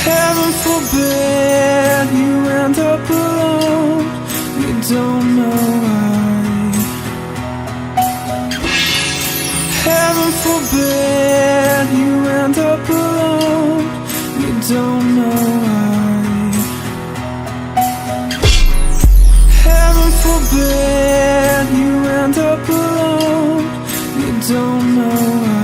Heaven forbid you end up alone. You don't know why. Heaven forbid you end up alone. You don't know why. Heaven forbid you end up alone. You don't know why.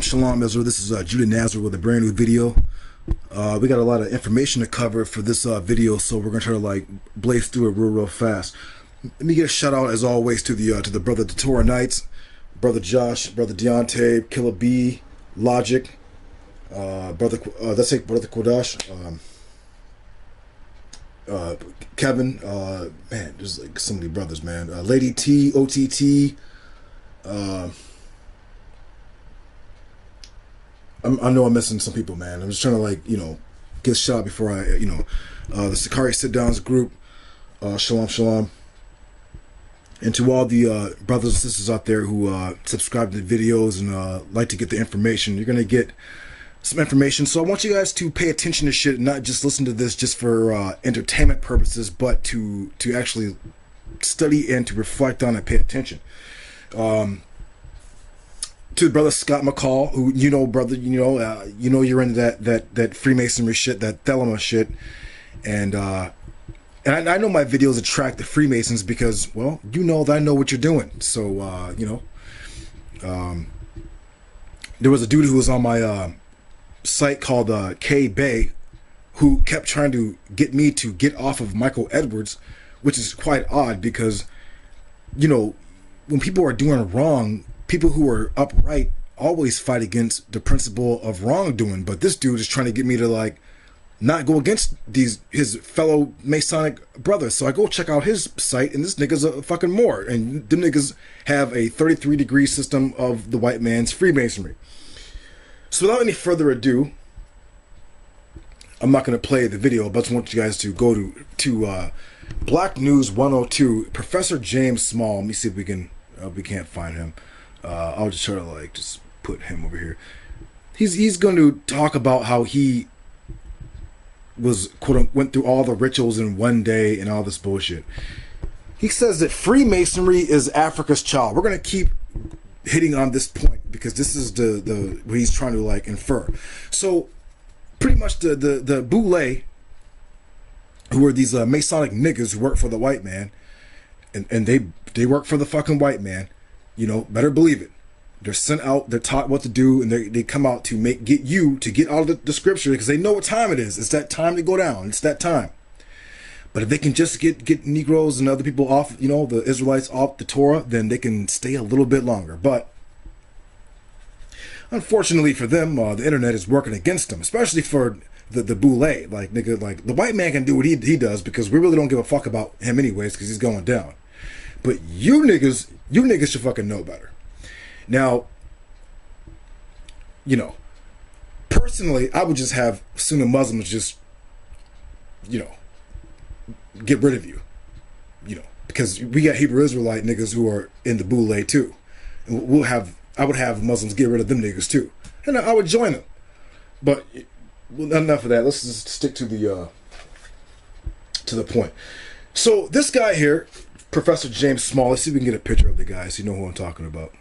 Shalom, Ezra. This is Judah Nazar with a brand new video. We got a lot of information to cover for this video, so we're gonna try to like blaze through it real fast. Let me get a shout out as always to the brother the Torah Knights, brother Josh, brother Deontay, Killer B, Logic, brother Kodash, Kevin, man, there's like so many brothers, man. Lady T, OTT. I know I'm missing some people, man. I'm just trying to like, get a shot before I, the Sakari Sit Downs group, shalom. And to all the brothers and sisters out there who subscribe to the videos and like to get the information, you're going to get some information. So I want you guys to pay attention to shit, not just listen to this just for entertainment purposes, but to actually study and to reflect on and pay attention. To brother Scott McCall, who brother, you're into that Freemasonry shit, that Thelema shit, and I know my videos attract the Freemasons because, well, that I know what you're doing. So there was a dude who was on my site called K Bay, who kept trying to get me to get off of Michael Edwards, which is quite odd because, when people are doing wrong, people who are upright always fight against the principle of wrongdoing, but this dude is trying to get me to like not go against his fellow Masonic brothers. So I go check out his site, and this nigga's a fucking Moor, and them niggas have a 33-degree system of the white man's Freemasonry. So without any further ado, I'm not going to play the video, but I just want you guys to go to Black News 102, Professor James Small. Let me see if we can't find him. I'll just try to just put him over here. He's going to talk about how he was went through all the rituals in one day and all this bullshit. He says that Freemasonry is Africa's child. We're going to keep hitting on this point because this is the what he's trying to infer. So pretty much the Boule, who are these Masonic niggas who work for the white man, and they work for the fucking white man, better believe it. They're sent out, they're taught what to do, and they come out to get out of the scripture because they know what time it is. It's that time to go down. It's that time. But if they can just get Negroes and other people off, the Israelites off the Torah, then they can stay a little bit longer. But unfortunately for them, the internet is working against them, especially for the Boule. The white man can do what he does because we really don't give a fuck about him anyways because he's going down. But you niggas should fucking know better. Now, personally, I would just have Sunni Muslims just, get rid of you, because we got Hebrew Israelite niggas who are in the Boule too. And I would have Muslims get rid of them niggas too. And I would join them. But enough of that. Let's just stick to the point. So this guy here, Professor James Small, let's see if we can get a picture of the guy so you know who I'm talking about.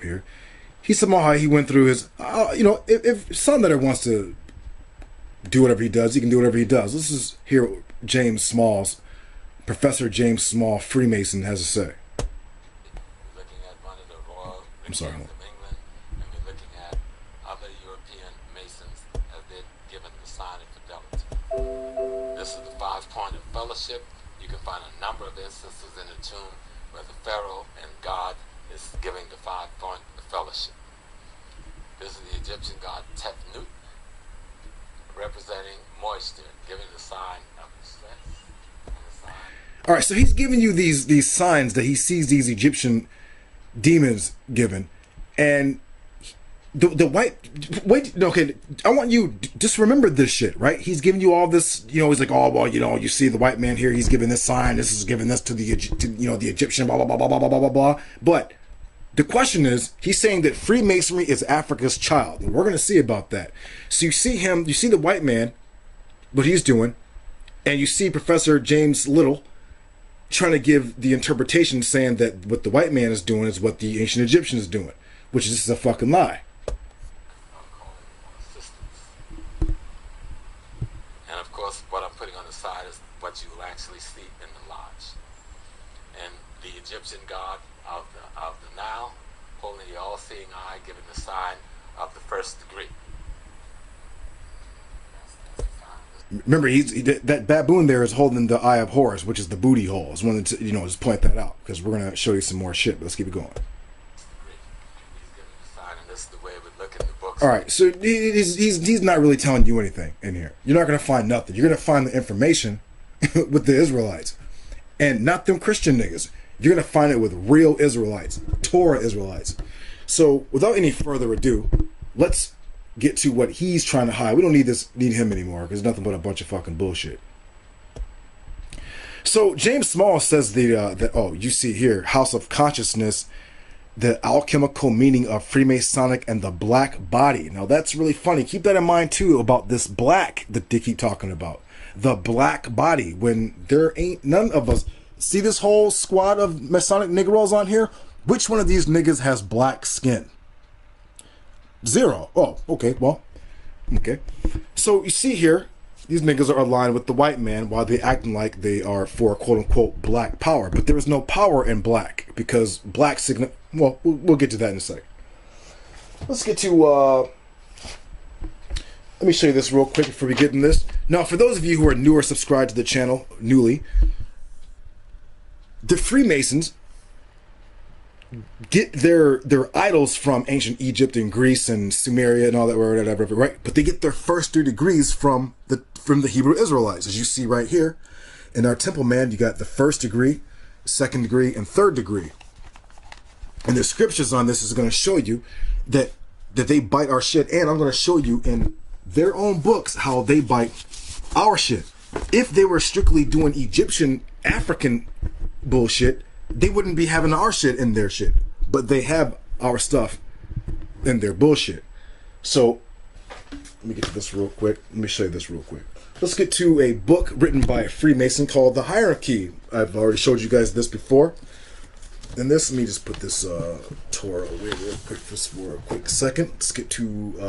Here, he somehow he went through his if Sunletter wants to do whatever he does, he can do whatever he does. This is here James Small's Professor James Small Freemason has to say. Looking at one of the royal I'm sorry. of England, and we're looking at other European Masons as they're given the sign of fidelity. This is the 5-point of fellowship. You can find a number of instances in the tomb where the Pharaoh and God is giving the 5-point of fellowship. This is the Egyptian god Tefnut, representing moisture, giving the sign of distress. All right, so he's giving you these signs that he sees these Egyptian demons given, and the white okay. I want you just remember this shit, right? He's giving you all this. He's like, oh well, you see the white man here. He's giving this sign. This is giving this to the Egyptian. Blah blah blah blah blah blah blah blah. But the question is, he's saying that Freemasonry is Africa's child, and we're going to see about that. So you see the white man, what he's doing, and you see Professor James Little trying to give the interpretation saying that what the white man is doing is what the ancient Egyptian is doing, which is just a fucking lie. And of course, what I'm putting on the side is what you will actually see in the lodge. And the Egyptian god of the Nile, holding the all-seeing eye, giving the sign of the first degree. Remember, that baboon there is holding the eye of Horus, which is the booty hole. I just wanted to, just point that out because we're gonna show you some more shit. But let's keep it going. He's giving the sign, and this is the way it would look in the books. All right, so he's not really telling you anything in here. You're not gonna find nothing. You're gonna find the information with the Israelites, and not them Christian niggas. You're gonna find it with real Israelites, Torah Israelites. So without any further ado, let's get to what he's trying to hide. We don't need him anymore because it's nothing but a bunch of fucking bullshit. So James Small says that you see here, House of Consciousness, the alchemical meaning of Freemasonic and the black body. Now that's really funny. Keep that in mind too about this black that they keep talking about. The black body, when there ain't none of us. See this whole squad of Masonic Negroes on here? Which one of these niggas has black skin? Zero. Oh, okay, well, okay. So you see here, these niggas are aligned with the white man while they acting like they are for quote-unquote black power. But there is no power in black because black well, we'll get to that in a second. Let's get to, let me show you this real quick before we get in this. Now, for those of you who are new or subscribed to the channel, newly, the Freemasons get their idols from ancient Egypt and Greece and Sumeria and all that, whatever, right? But they get their first 3 degrees from the Hebrew Israelites, as you see right here. In our temple, man, you got the 1st degree, 2nd degree, and 3rd degree. And the scriptures on this is going to show you that they bite our shit. And I'm going to show you in their own books how they bite our shit. If they were strictly doing Egyptian, African bullshit, they wouldn't be having our shit in their shit. But they have our stuff in their bullshit. So, let me get to this real quick. Let me show you this real quick. Let's get to a book written by a Freemason called The Hierarchy. I've already showed you guys this before. And this, let me just put this Torah away real quick for a quick second. Let's get to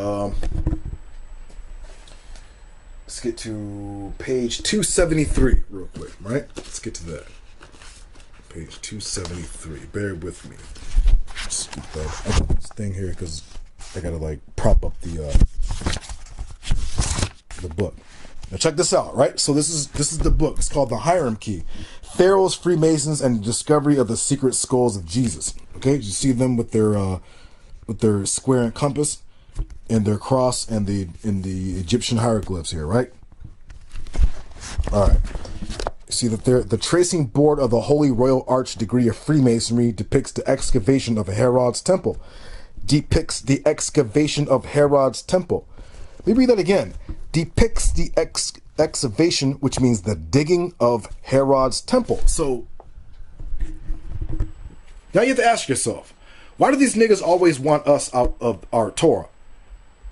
page 273 real quick, right? Let's get to that. Page 273. Bear with me. Just get this thing here because I gotta like prop up the book. Now check this out, right? So this is the book. It's called The Hierarchy: Pharaohs, Freemasons, and the Discovery of the Secret Skulls of Jesus. Okay, you see them with their square and compass and their cross and in the Egyptian hieroglyphs here, right? All right. See that the tracing board of the Holy Royal Arch degree of Freemasonry depicts the excavation of Herod's temple. Depicts the excavation of Herod's temple. Let me read that again. Depicts the excavation, which means the digging of Herod's temple. So now you have to ask yourself, why do these niggas always want us out of our Torah?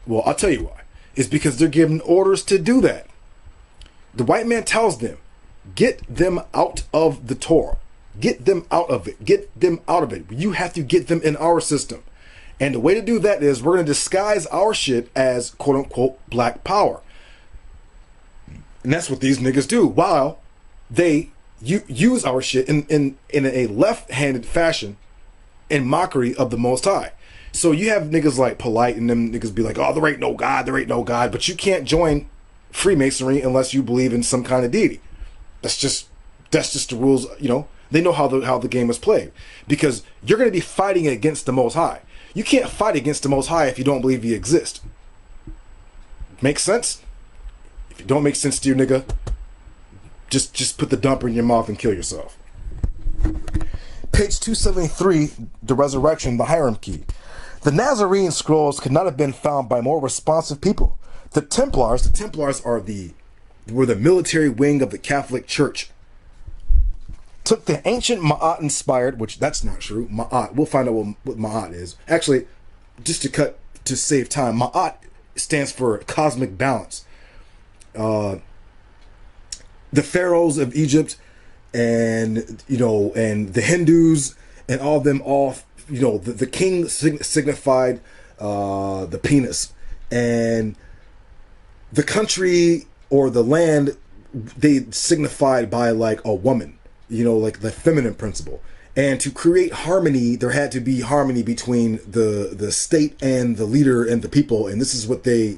Well, I'll tell you why. It's because they're given orders to do that. The white man tells them, get them out of the Torah. Get them out of it. Get them out of it. You have to get them in our system. And the way to do that is we're going to disguise our shit as quote unquote black power. And that's what these niggas do while they use our shit in a left-handed fashion in mockery of the Most High. So you have niggas like Polite and them niggas be like, oh, there ain't no God, there ain't no God. But you can't join Freemasonry unless you believe in some kind of deity. That's just the rules, you know. They know how the game is played. Because you're going to be fighting against the Most High. You can't fight against the Most High if you don't believe he exists. Makes sense? If it don't make sense to you, nigga, just put the dumper in your mouth and kill yourself. Page 273, The Resurrection, The Hierarchy. The Nazarene scrolls could not have been found by more responsive people. The Templars were the military wing of the Catholic Church. Took the ancient Ma'at-inspired, which that's not true. Ma'at, we'll find out what Ma'at is. Actually, just to save time, Ma'at stands for cosmic balance. The pharaohs of Egypt and the Hindus and all of them, the king signified the penis, and the country or the land they signified by like a woman, like the feminine principle. And to create harmony, there had to be harmony between the state and the leader and the people, and this is what they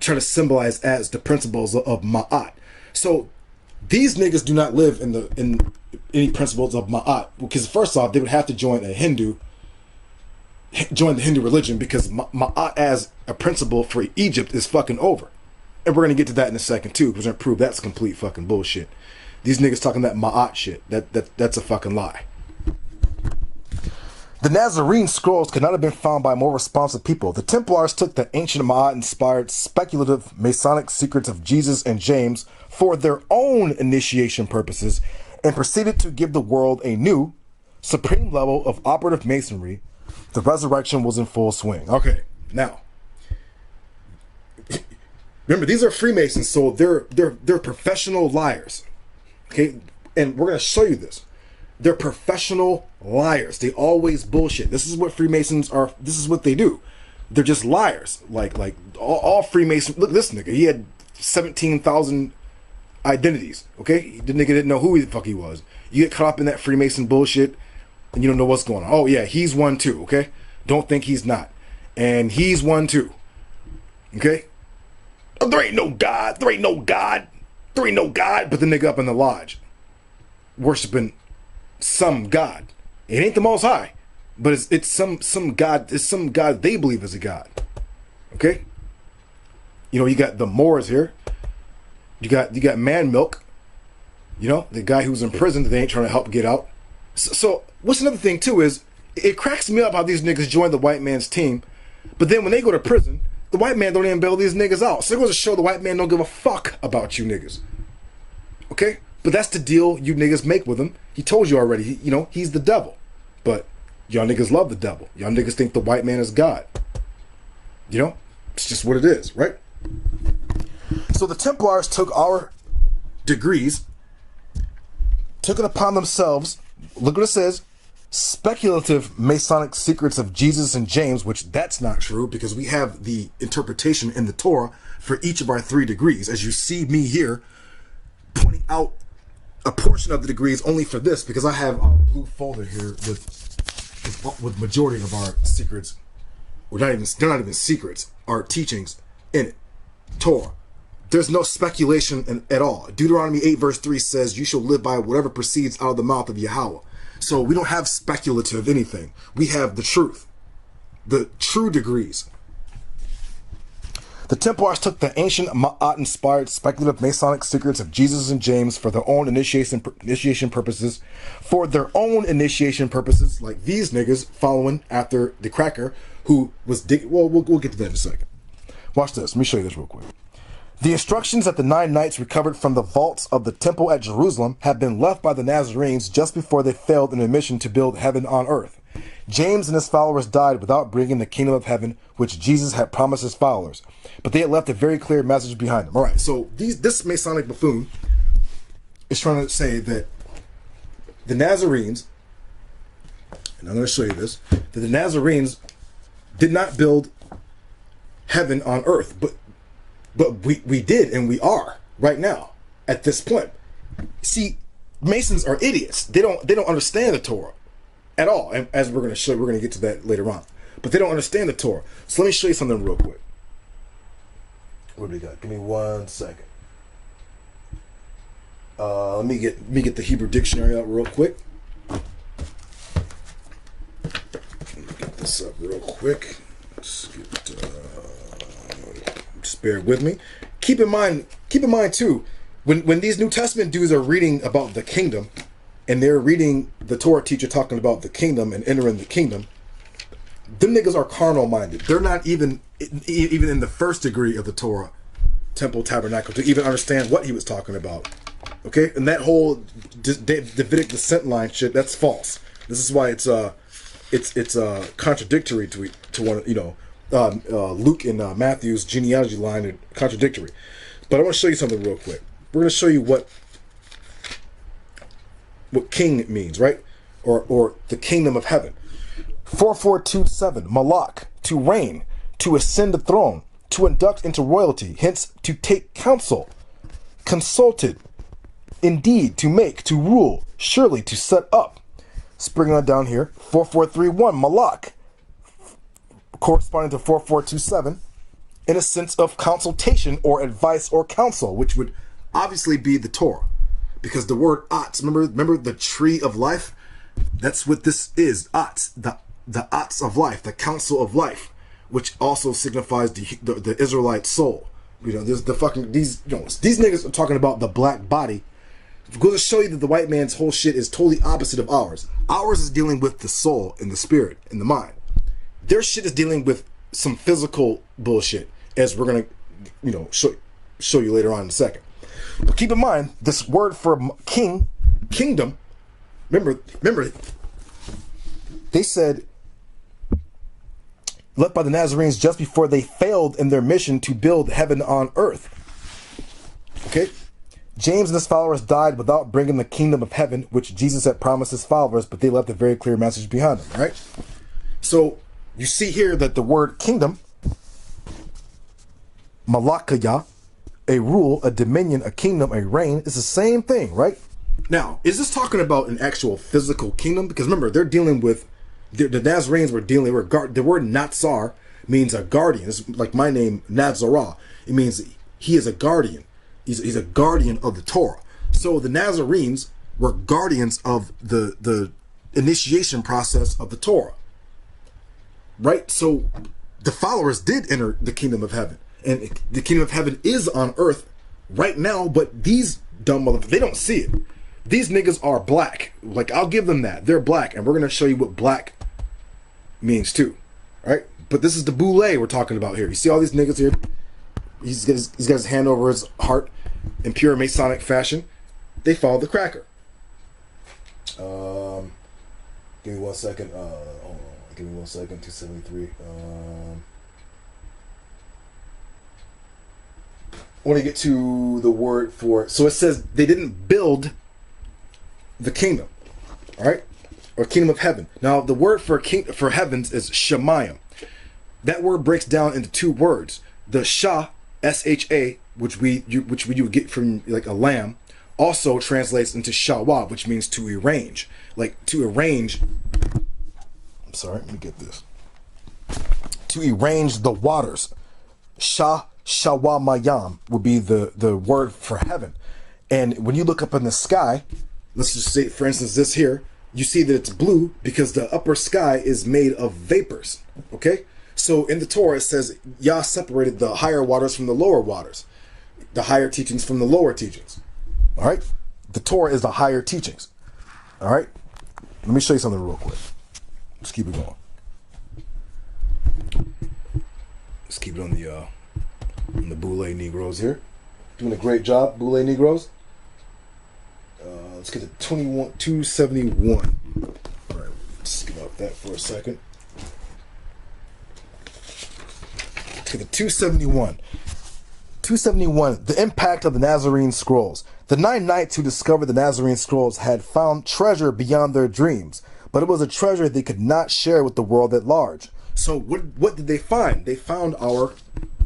try to symbolize as the principles of Ma'at. So these niggas do not live in any principles of Ma'at, because first off, they would have to join the Hindu religion, because Ma'at as a principle for Egypt is fucking over. And we're going to get to that in a second too, because we're going to prove that's complete fucking bullshit. These niggas talking that Ma'at shit, that's a fucking lie. The Nazarene scrolls could not have been found by more responsive people. The Templars took the ancient Ma'at-inspired speculative Masonic secrets of Jesus and James for their own initiation purposes and proceeded to give the world a new, supreme level of operative masonry. The resurrection was in full swing. Okay, now, remember, these are Freemasons, so they're professional liars. Okay, and we're going to show you this. They're professional liars. They always bullshit. This is what Freemasons are. This is what they do. They're just liars. Like all Freemasons. Look at this nigga. He had 17,000 identities. Okay, the nigga didn't know who the fuck he was. You get caught up in that Freemason bullshit, and you don't know what's going on. Oh yeah, he's one too. Okay, don't think he's not. And he's one too. Okay. Oh, there ain't no God. There ain't no God. There ain't no God. But the nigga up in the lodge, worshiping some God. It ain't the Most High, but it's some God. It's some God they believe is a God. Okay. You know, you got the Moors here. You got Man Milk. You know, the guy who's in prison that they ain't trying to help get out. So what's another thing too is it cracks me up how these niggas join the white man's team, but then when they go to prison, the white man don't even bail these niggas out. So it goes to show the white man don't give a fuck about you niggas. Okay? But that's the deal you niggas make with him. He told you already, you know, he's the devil. But y'all niggas love the devil. Y'all niggas think the white man is God. You know? It's just what it is, right? So the Templars took our degrees, took it upon themselves. Look what it says. Speculative Masonic secrets of Jesus and James, which that's not true because we have the interpretation in the Torah for each of our 3 degrees. As you see me here pointing out a portion of the degrees only for this because I have a blue folder here with majority of our secrets. They're not even secrets, our teachings in it. Torah. There's no speculation at all. Deuteronomy 8 verse 3 says you shall live by whatever proceeds out of the mouth of Yahweh. So we don't have speculative anything. We have the truth. The true degrees. The Templars took the ancient Ma'at-inspired speculative Masonic secrets of Jesus and James for their own initiation purposes. For their own initiation purposes, like these niggas following after the cracker who was we'll get to that in a second. Watch this. Let me show you this real quick. The instructions that the 9 knights recovered from the vaults of the temple at Jerusalem had been left by the Nazarenes just before they failed in their mission to build heaven on earth. James and his followers died without bringing the kingdom of heaven, which Jesus had promised his followers. But they had left a very clear message behind them. All right, so this Masonic buffoon is trying to say that the Nazarenes, and I'm going to show you this, that the Nazarenes did not build heaven on earth, but we did, and we are right now at this point. See, Masons are idiots. They don't understand the Torah at all. And as we're going to show, we're going to get to that later on. But they don't understand the Torah. So let me show you something real quick. What do we got? Give me 1 second. Let me get the Hebrew dictionary out real quick. Let me get this up real quick. Let's get. Just bear with me. Keep in mind too, when these New Testament dudes are reading about the kingdom, and they're reading the Torah teacher talking about the kingdom and entering the kingdom, them niggas are carnal minded. They're not even in the first degree of the Torah, temple, tabernacle, to even understand what he was talking about. Okay, and that whole Davidic descent line shit, that's false. This is why it's contradictory to one, you know. Luke and Matthew's genealogy line are contradictory. But I want to show you something real quick. We're going to show you what king means, right? Or the kingdom of heaven. 4427, Malak, to reign, to ascend the throne, to induct into royalty, hence to take counsel, consulted, indeed, to make, to rule, surely to set up. Bringing on down here, 4431, Malak, corresponding to 4427, in a sense of consultation or advice or counsel, which would obviously be the Torah, because the word Atz, remember the tree of life? That's what this is, Atz, the Atz of life, the counsel of life, which also signifies the Israelite soul. You know, there's these niggas are talking about the black body. It goes to show you that the white man's whole shit is totally opposite of ours. Ours is dealing with the soul and the spirit and the mind. Their shit is dealing with some physical bullshit, as we're gonna, you know, show you later on in a second. But keep in mind, this word for kingdom. Remember, they said left by the Nazarenes just before they failed in their mission to build heaven on earth. Okay, James and his followers died without bringing the kingdom of heaven, which Jesus had promised his followers, but they left a very clear message behind them. Right, so. You see here that the word kingdom, Malakaya, a rule, a dominion, a kingdom, a reign, is the same thing, right? Now, is this talking about an actual physical kingdom? Because remember, they're dealing with, the Nazarenes were dealing with, the word Natsar means a guardian. It's like my name, Nazarah. It means he is a guardian. He's a guardian of the Torah. So the Nazarenes were guardians of the initiation process of the Torah. Right? So the followers did enter the kingdom of heaven. And the kingdom of heaven is on earth right now, but these dumb motherfuckers, they don't see it. These niggas are black. Like, I'll give them that. They're black, and we're going to show you what black means too. Right? But this is the Boule we're talking about here. You see all these niggas here? He's got his hand over his heart in pure Masonic fashion. They follow the cracker. Give me 1 second. Hold on. Give me 1 second. 273. I want to get to the word for it. So it says they didn't build the kingdom. All right? Or kingdom of heaven. Now, the word for heavens is Shemayim. That word breaks down into two words. The Shah, S-H-A, which you would get from like a lamb, also translates into Shawah, which means to arrange. Like to arrange. I'm sorry, let me get this. To arrange the waters. Shah, Shawah Mayam would be the word for heaven. And when you look up in the sky, let's just say, for instance, this here, you see that it's blue because the upper sky is made of vapors. Okay? So in the Torah, it says Yah separated the higher waters from the lower waters, the higher teachings from the lower teachings. All right? The Torah is the higher teachings. All right? Let me show you something real quick. Let's keep it going. Let's keep it on the Boule Negroes here. Doing a great job, Boule Negroes. Let's get to 271. All right, skip off that for a second. Let's get to 271. 271, the impact of the Nazarene scrolls. The 9 knights who discovered the Nazarene scrolls had found treasure beyond their dreams, but it was a treasure they could not share with the world at large. So what did they find? They found our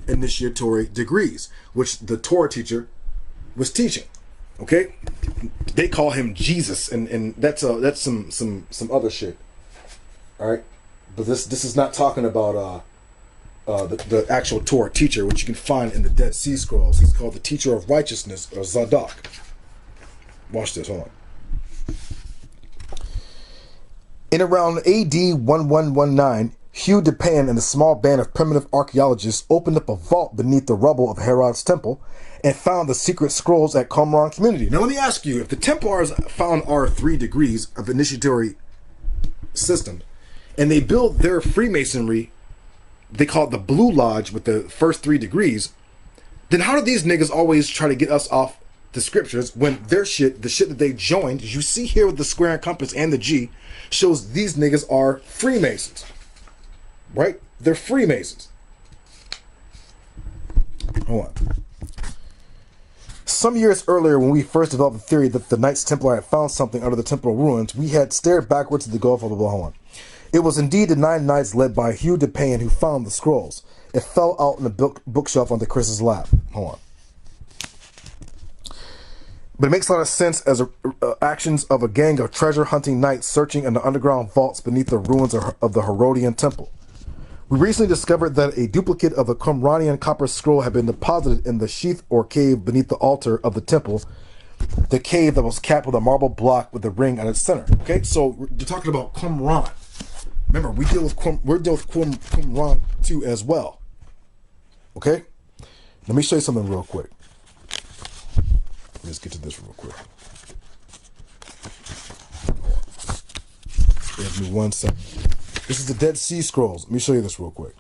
initiatory degrees, which the Torah teacher was teaching. Okay, they call him Jesus, and that's some other shit. All right, but this is not talking about the actual Torah teacher, which you can find in the Dead Sea Scrolls. He's called the teacher of righteousness, or Zadok. Watch this. Hold on. In around AD 1119, Hugh DePan and a small band of primitive archaeologists opened up a vault beneath the rubble of Herod's temple and found the secret scrolls at Qumran community. Now let me ask you, if the Templars found our 3 degrees of initiatory system, and they built their Freemasonry, they call it the Blue Lodge with the first 3 degrees, then how do these niggas always try to get us off the scriptures when their shit, the shit that they joined, as you see here with the square and compass and the G, shows these niggas are Freemasons. Right? They're Freemasons. Hold on. Some years earlier, when we first developed the theory that the Knights Templar had found something under the temple ruins, we had stared backwards to the Gulf of Hold. It was indeed the 9 knights led by Hugh DePan who found the scrolls. It fell out in the bookshelf onto Chris's lap. Hold on. But it makes a lot of sense as actions of a gang of treasure hunting knights searching in the underground vaults beneath the ruins of the Herodian temple. We recently discovered that a duplicate of the Qumranian copper scroll had been deposited in the sheath or cave beneath the altar of the temple, the cave that was capped with a marble block with a ring at its center. Okay, so you're talking about Qumran. Remember, we're dealing with Qumran too as well. Okay, let me show you something real quick. Let's get to this real quick. Give me 1 second. This is the Dead Sea Scrolls. Let me show you this real quick.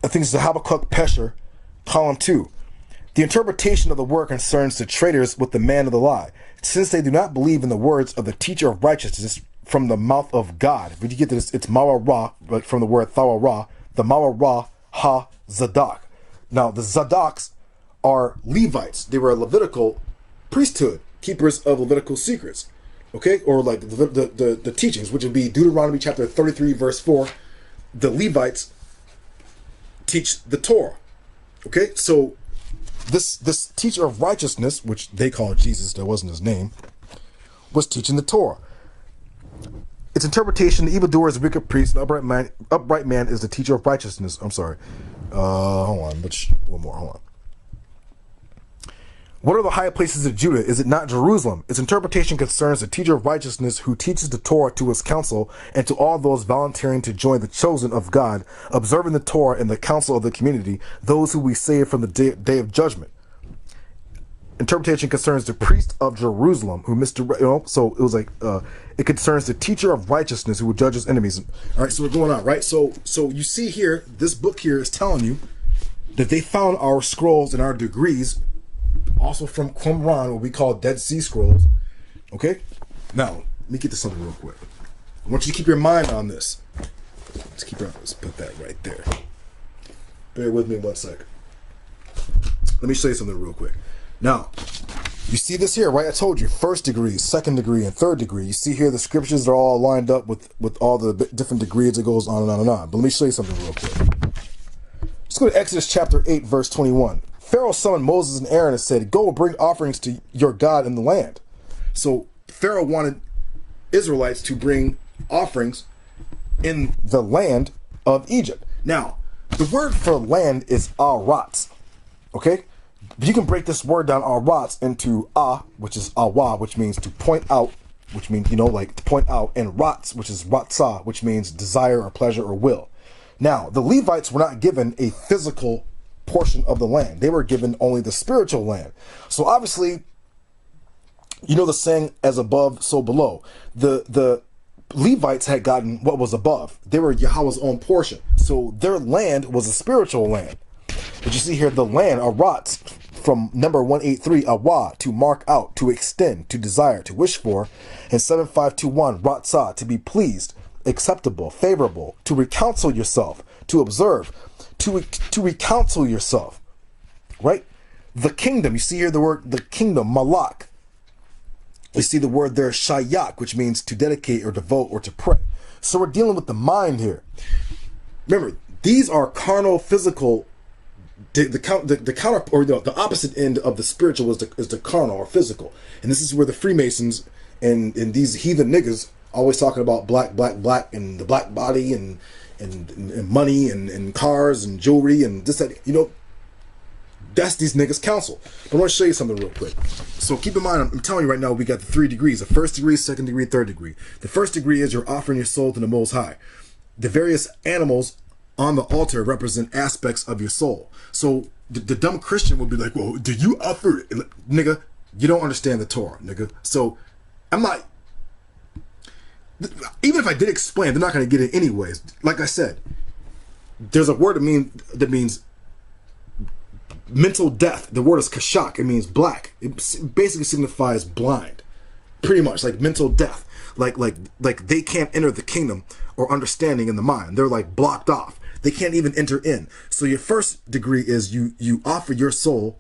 I think it's the Habakkuk Pesher, column 2. The interpretation of the word concerns the traitors with the man of the lie, since they do not believe in the words of the teacher of righteousness from the mouth of God. When you get to this, it's Mawa Ra, like from the word Thawa Ra, the Mawa Ra Ha Zadok. Now, the Zadoks are Levites. They were a Levitical priesthood, keepers of Levitical secrets. Okay? Or like the teachings, which would be Deuteronomy chapter 33, verse 4. The Levites teach the Torah. Okay? So this teacher of righteousness, which they call Jesus, that wasn't his name, was teaching the Torah. Its interpretation, the evildoer is a wicked priest, an upright man is the teacher of righteousness. I'm sorry. Hold on. One more. Hold on. What are the high places of Judah? Is it not Jerusalem? Its interpretation concerns the teacher of righteousness who teaches the Torah to his council and to all those volunteering to join the chosen of God, observing the Torah in the council of the community, those who we save from the day of judgment. Interpretation concerns the priest of Jerusalem who so it was like it concerns the teacher of righteousness who would judge his enemies. All right, so we're going on, right? So you see here, this book here is telling you that they found our scrolls and our degrees also from Qumran, what we call Dead Sea Scrolls. Okay? Now, let me get to something real quick. I want you to keep your mind on this. Let's put that right there. Bear with me 1 second. Let me show you something real quick. Now, you see this here, right? I told you, first degree, second degree, and third degree. You see here the scriptures are all lined up with all the different degrees. It goes on and on and on. But let me show you something real quick. Let's go to Exodus chapter 8, verse 21. Pharaoh summoned Moses and Aaron and said, go bring offerings to your God in the land. So Pharaoh wanted Israelites to bring offerings in the land of Egypt. Now, the word for land is aratz. Okay? You can break this word down, aratz, into which is awa, which means to point out, which means, like to point out, and ratz, which is ratzah, which means desire or pleasure or will. Now, the Levites were not given a physical portion of the land. They were given only the spiritual land. So obviously, the saying, as above, so below. The Levites had gotten what was above. They were Yahweh's own portion. So their land was a spiritual land. But you see here, the land, aratz, from number 183, awa, to mark out, to extend, to desire, to wish for, and 7521, ratzah, to be pleased, acceptable, favorable, to recounsel yourself, to observe, to recounsel yourself, right? The kingdom, you see here the word, the kingdom, malak. You see the word there, shayak, which means to dedicate or devote or to pray. So we're dealing with the mind here. Remember, these are carnal, physical. The counter, or the opposite end of the spiritual is the carnal or physical, and this is where the Freemasons and these heathen niggas always talking about black, and the black body and money and cars and jewelry and this, that, that's these niggas' counsel. But I want to show you something real quick. So keep in mind, I'm telling you right now, we got the 3 degrees: the first degree, second degree, third degree. The first degree is you're offering your soul to the Most High. The various animals on the altar represent aspects of your soul. So the dumb Christian would be like, well, do you offer it? Nigga, you don't understand the Torah, nigga. So I'm not, even if I did explain, they're not going to get it anyways. Like I said, there's a word that means mental death. The word is kashak. It means black. It basically signifies blind, pretty much, like mental death. Like they can't enter the kingdom or understanding in the mind. They're like blocked off. They can't even enter in. So your first degree is you offer your soul,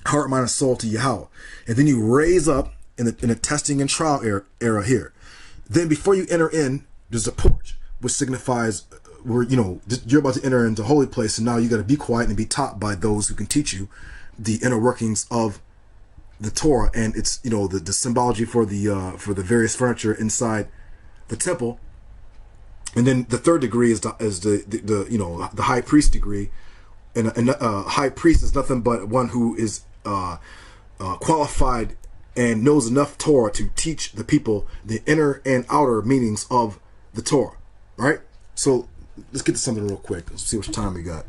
heart, mind, and soul to Yahweh, and then you raise up in the testing and trial era here. Then before you enter in, there's a porch, which signifies where you're about to enter into holy place, and now you got to be quiet and be taught by those who can teach you the inner workings of the Torah and its the symbology for the various furniture inside the temple. And then the third degree is the high priest degree, and a high priest is nothing but one who is qualified and knows enough Torah to teach the people the inner and outer meanings of the Torah. Right? So let's get to something real quick. Let's see what time we got.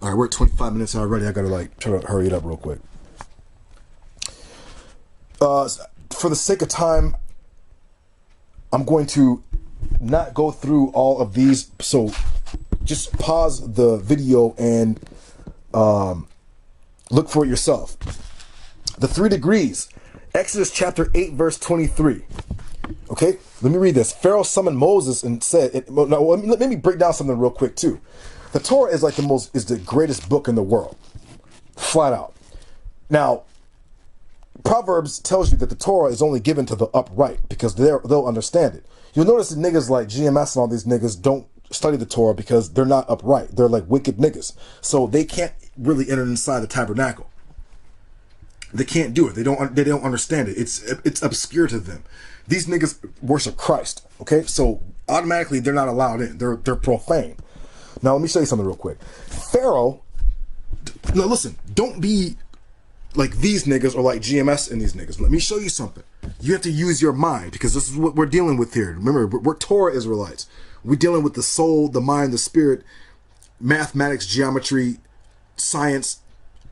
All right, we're at 25 minutes already. I gotta try to hurry it up real quick. For the sake of time, I'm going to not go through all of these, so just pause the video and look for it yourself. The 3 degrees, Exodus chapter 8, verse 23. Okay, let me read this. Pharaoh summoned Moses and said, let me break down something real quick too. The Torah is is the greatest book in the world, flat out. Now, Proverbs tells you that the Torah is only given to the upright because they'll understand it. You'll notice that niggas like GMS and all these niggas don't study the Torah because they're not upright. They're like wicked niggas. So they can't really enter inside the tabernacle. They can't do it. They don't understand it. It's obscure to them. These niggas worship Christ. Okay? So automatically they're not allowed in. They're profane. Now let me show you something real quick. Pharaoh, now listen, don't be like these niggas are like GMS and these niggas. Let me show you something. You have to use your mind, because this is what we're dealing with here. Remember, we're Torah Israelites. We're dealing with the soul, the mind, the spirit, mathematics, geometry, science,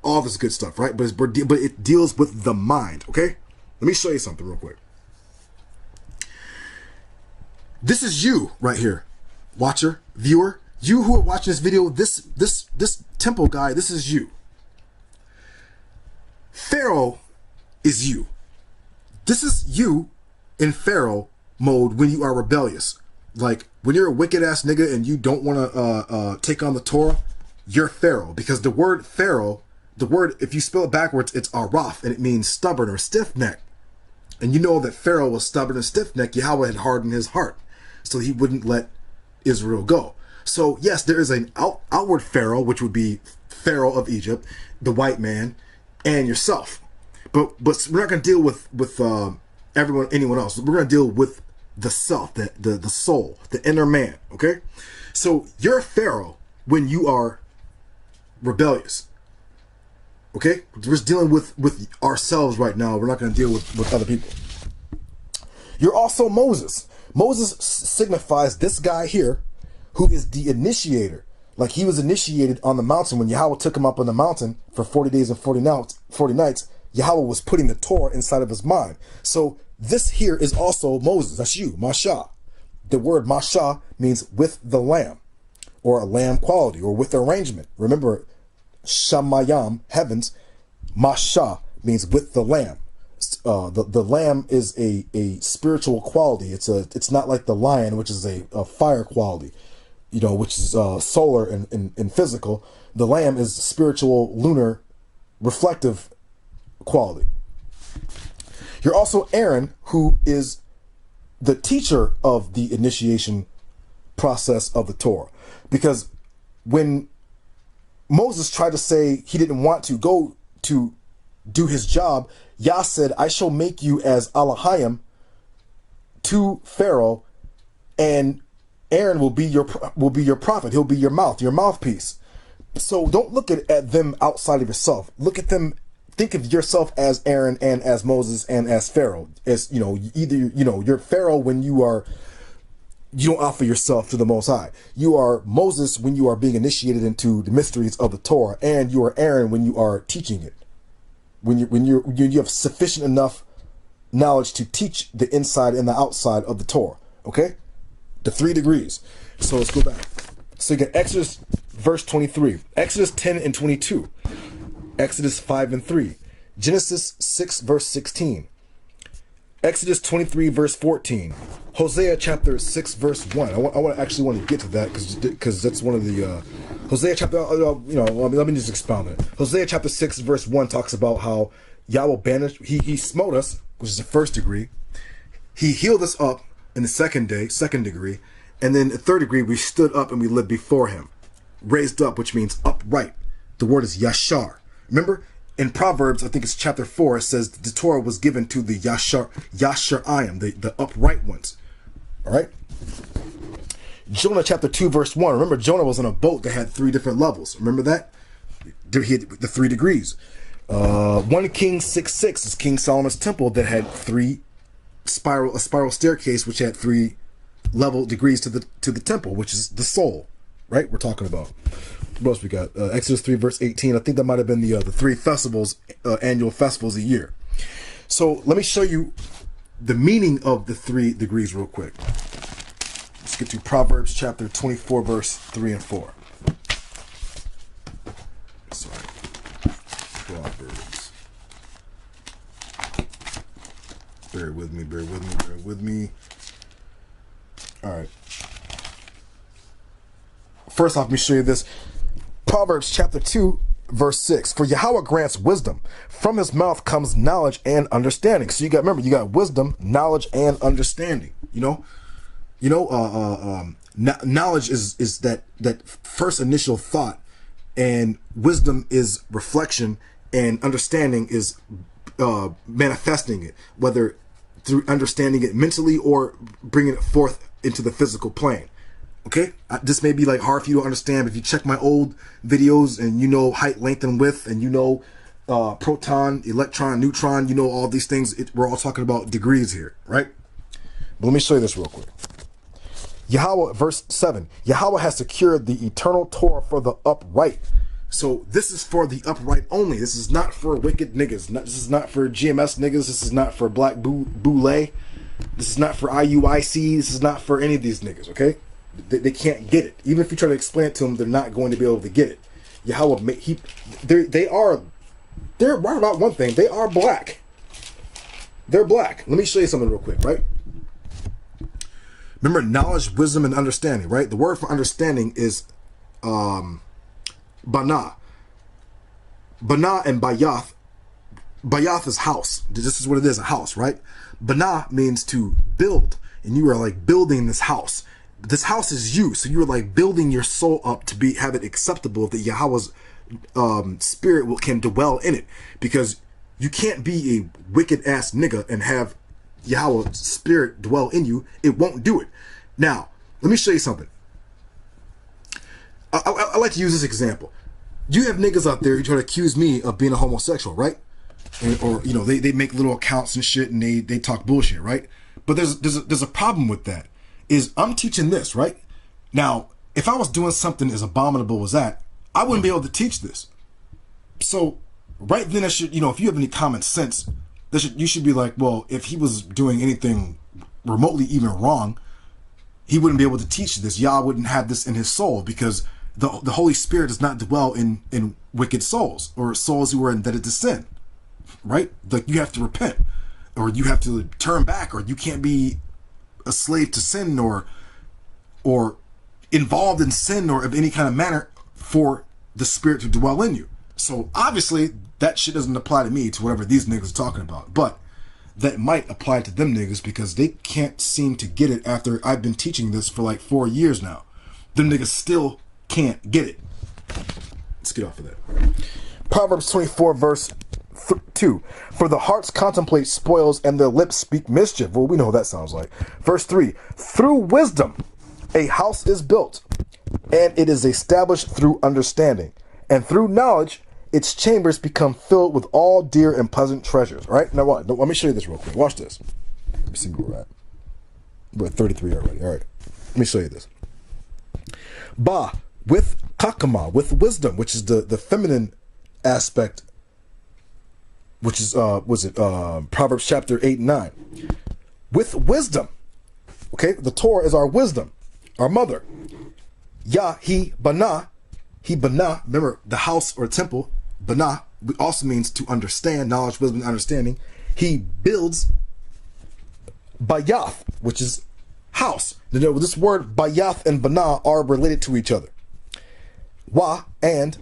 all this good stuff, right? But it deals with the mind, okay? Let me show you something real quick. This is you right here, watcher, viewer. You who are watching this video, this temple guy, this is you. Pharaoh is you. This is you in Pharaoh mode when you are rebellious. Like when you're a wicked ass nigga and you don't want to take on the Torah, you're Pharaoh. Because the word Pharaoh, the word, if you spell it backwards, it's araf, and it means stubborn or stiff-necked. And you know that Pharaoh was stubborn and stiff-necked. Yahweh had hardened his heart, so he wouldn't let Israel go. So yes, there is an outward Pharaoh, which would be Pharaoh of Egypt, the white man, and yourself. But we're not going to deal with anyone else. We're going to deal with the self, the soul, the inner man. Okay, so you're Pharaoh when you are rebellious. Okay, we're just dealing with ourselves right now. We're not going to deal with other people. You're also Moses. Moses signifies this guy here, who is the initiator. Like he was initiated on the mountain when Yahweh took him up on the mountain for 40 days and 40 nights. Yahweh was putting the Torah inside of his mind. So this here is also Moses. That's you, Masha. The word Masha means with the lamb, or a lamb quality, or with arrangement. Remember, Shamayam, heavens, Masha means with the lamb. The lamb is a spiritual quality. It's not like the lion, which is a fire quality, you know, which is solar and physical. The lamb is spiritual, lunar, reflective quality. You're also Aaron, who is the teacher of the initiation process of the Torah. Because when Moses tried to say he didn't want to go to do his job, Yah said, I shall make you as Alahayim to Pharaoh, and Aaron will be your prophet. He'll be your mouthpiece. So don't look at them outside of yourself. Look at them. Think of yourself as Aaron and as Moses and as Pharaoh. As you know, either you're Pharaoh when you don't offer yourself to the Most High. You are Moses when you are being initiated into the mysteries of the Torah, and you are Aaron when you are teaching it. When you have sufficient enough knowledge to teach the inside and the outside of the Torah. Okay, the 3 degrees. So let's go back. So you get Exodus verse 23, Exodus 10 and 22, Exodus 5 and 3, Genesis 6 verse 16, Exodus 23 verse 14, Hosea chapter 6 verse 1. I actually want to get to that because that's one of the Hosea chapter. Let me just expound on it. Hosea chapter 6 verse 1 talks about how Yahweh banished. He smote us, which is the 1st degree. He healed us up in the 2nd degree, and then the 3rd degree we stood up and we lived before Him. Raised up, which means upright. The word is yashar. Remember, in Proverbs, I think it's chapter 4, it says the Torah was given to the Yasharayim, the upright ones. All right? Jonah chapter 2, verse 1. Remember, Jonah was on a boat that had 3 different levels. Remember that? He had the 3 degrees. 1 Kings 6:6 is King Solomon's temple that had a spiral staircase, which had 3 level degrees to the temple, which is the soul, right? We're talking about. What else we got? Exodus 3 verse 18. I think that might have been the 3 festivals, annual festivals a year. So let me show you the meaning of the 3 degrees real quick. Let's get to Proverbs chapter 24 verse 3 and 4. Sorry. Proverbs. Bear with me. All right. First off, let me show you this. Proverbs chapter 2, verse 6. For Yahweh grants wisdom. From his mouth comes knowledge and understanding. So you got wisdom, knowledge, and understanding. Knowledge is that first initial thought, and wisdom is reflection, and understanding is manifesting it, whether through understanding it mentally or bringing it forth into the physical plane. Okay, this may be like hard for you to understand, but if you check my old videos and you know height, length, and width, and you know proton, electron, neutron, you know, all these things. We're all talking about degrees here, right? But let me show you this real quick. Yahweh, verse 7. Yahweh has secured the eternal Torah for the upright. So this is for the upright only. This is not for wicked niggas. This is not for GMS niggas. This is not for Black Boule. This is not for IUIC. This is not for any of these niggas, okay? They can't get it. Even if you try to explain it to them, they're not going to be able to get it. Yahweh, they're right about one thing. They are black. They're black. Let me show you something real quick, right? Remember, knowledge, wisdom, and understanding, right? The word for understanding is Bana. Bana and Bayath. Bayath is house. This is what it is, a house, right? Bana means to build. And you are like building this house. This house is you. So you are like building your soul up to have it acceptable, that Yahweh's spirit can dwell in it. Because you can't be a wicked ass nigga and have Yahweh's spirit dwell in you. It won't do it. Now, let me show you something. I like to use this example. You have niggas out there who try to accuse me of being a homosexual, right? Or you know, they make little accounts and shit, and they talk bullshit, right? But there's a problem with that. Is I'm teaching this, right? Now, if I was doing something as abominable as that, I wouldn't be able to teach this. So right then, I should, you know, if you have any common sense, you should be like, well, if he was doing anything remotely even wrong, he wouldn't be able to teach this. Yah wouldn't have this in his soul, because the Holy Spirit does not dwell in wicked souls or souls who are indebted to sin, right? Like, you have to repent, or you have to turn back, or you can't be a slave to sin or involved in sin or of any kind of manner for the Spirit to dwell in you. So obviously that shit doesn't apply to me, to whatever these niggas are talking about, but that might apply to them niggas, because they can't seem to get it after I've been teaching this for like 4 years now. Them niggas still can't get it. Let's get off of that. Proverbs 24 verse 2. For the hearts contemplate spoils and their lips speak mischief. Well, we know what that sounds like. Verse 3. Through wisdom a house is built, and it is established through understanding. And through knowledge its chambers become filled with all dear and pleasant treasures. All right? Now, what? Let me show you this real quick. Watch this. Let me see where we're at. We're at 33 already. All right. Let me show you this. Ba, with kakama, with wisdom, which is the feminine aspect, which is, Proverbs chapter 8 and 9. With wisdom. Okay? The Torah is our wisdom, our mother. Yah, he, bana. He, bana. Remember, the house or temple, bana, also means to understand, knowledge, wisdom, and understanding. He builds bayath, which is house. This word bayath and bana are related to each other. Wa and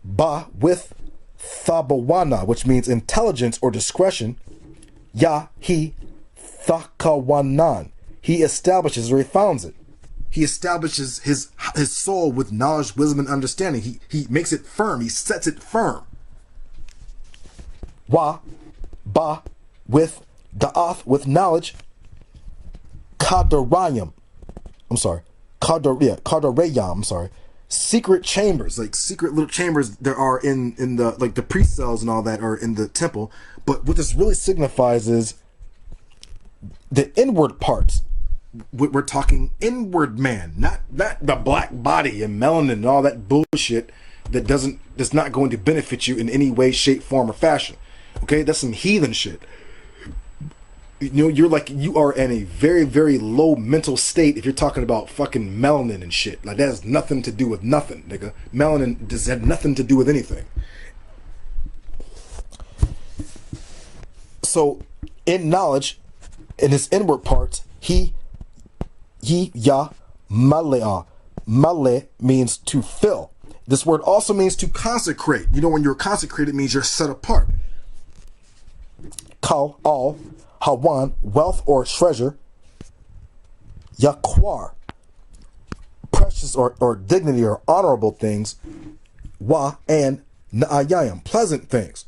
ba with thabawana, which means intelligence or discretion. Ya, he, thakawanan. He establishes, or he founds it. He establishes his soul with knowledge, wisdom, and understanding. He makes it firm. He sets it firm. Wa, ba, with da'ath, with knowledge. Kadarayam. I'm sorry. Kadarayam. I'm sorry. Secret chambers, like secret little chambers there are in the, like the priest cells and all that are in the temple. But what this really signifies is the inward parts. We're talking inward man, not the black body and melanin and all that bullshit that's not going to benefit you in any way, shape, form, or fashion. Okay, that's some heathen shit. You know, you are in a very, very low mental state if you're talking about fucking melanin and shit. Like, that has nothing to do with nothing, nigga. Melanin does have nothing to do with anything. So, in knowledge, in his inward parts, he, ya, malea. Male means to fill. This word also means to consecrate. You know, when you're consecrated, it means you're set apart. Kal, all. Hawan, wealth or treasure. Yakwar, precious or dignity or honorable things. Wa, and na'ayayim, pleasant things.